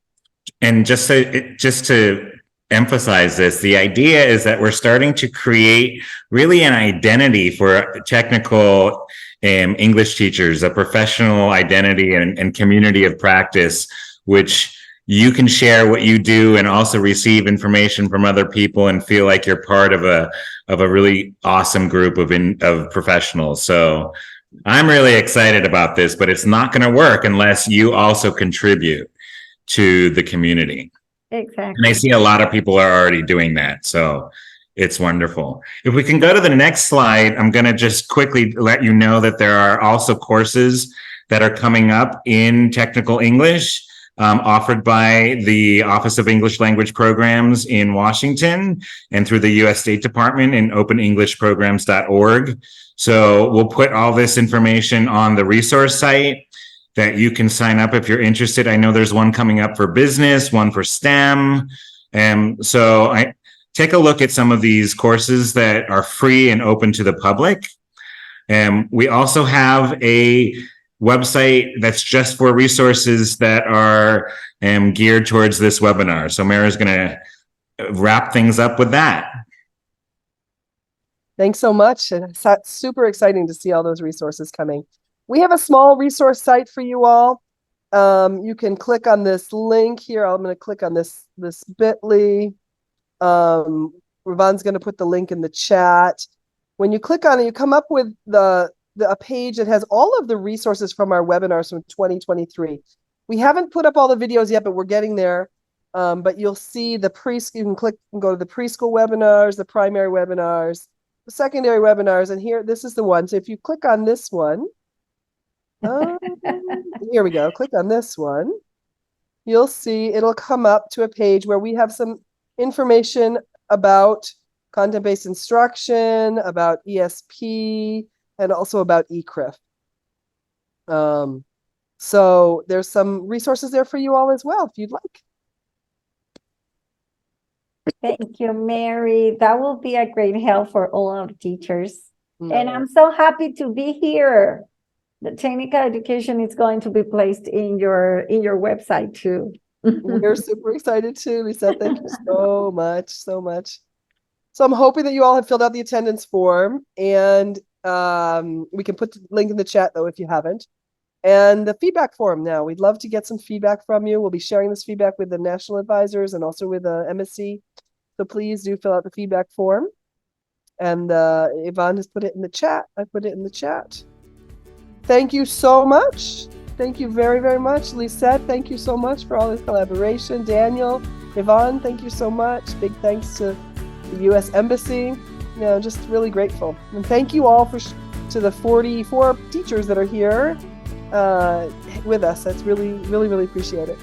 And just to emphasize this, the idea is that we're starting to create really an identity for technical English teachers, a professional identity and community of practice, which you can share what you do and also receive information from other people and feel like you're part of a really awesome group of professionals. So I'm really excited about this, but it's not going to work unless you also contribute to the community. Exactly. And I see a lot of people are already doing that. So it's wonderful. If we can go to the next slide, I'm going to just quickly let you know that there are also courses that are coming up in technical English offered by the Office of English Language Programs in Washington and through the U.S. State Department in openenglishprograms.org. So we'll put all this information on the resource site that you can sign up if you're interested. I know there's one coming up for business, one for STEM. So I take a look at some of these courses that are free and open to the public. We also have a website that's just for resources that are geared towards this webinar. So Mara's going to wrap things up with that. Thanks so much. It's super exciting to see all those resources coming. We have a small resource site for you all. You can click on this link here. I'm going to click on this bit.ly. Ravon's going to put the link in the chat. When you click on it, you come up with a page that has all of the resources from our webinars from 2023. We haven't put up all the videos yet, but we're getting there. But you'll see you can click and go to the preschool webinars, the primary webinars, the secondary webinars, and here, this is the one. So if you click on this one, here we go. Click on this one. You'll see it'll come up to a page where we have some information about content-based instruction, about ESP, and also about eCRIF. So there's some resources there for you all as well, if you'd like. Thank you, Mary. That will be a great help for all our teachers. And I'm so happy to be here. The technical education is going to be placed in your website too. We're super excited too, Lisa. Thank you so much, so much. So I'm hoping that you all have filled out the attendance form, and we can put the link in the chat though if you haven't. And the feedback form now. We'd love to get some feedback from you. We'll be sharing this feedback with the national advisors and also with the MSc. So please do fill out the feedback form. And Yvonne has put it in the chat. I put it in the chat. Thank you so much. Thank you very, very much. Lisette, thank you so much for all this collaboration. Daniel, Yvonne, thank you so much. Big thanks to the U.S. Embassy. You know, just really grateful. And thank you all to the 44 teachers that are here with us. That's really, really, really appreciate it.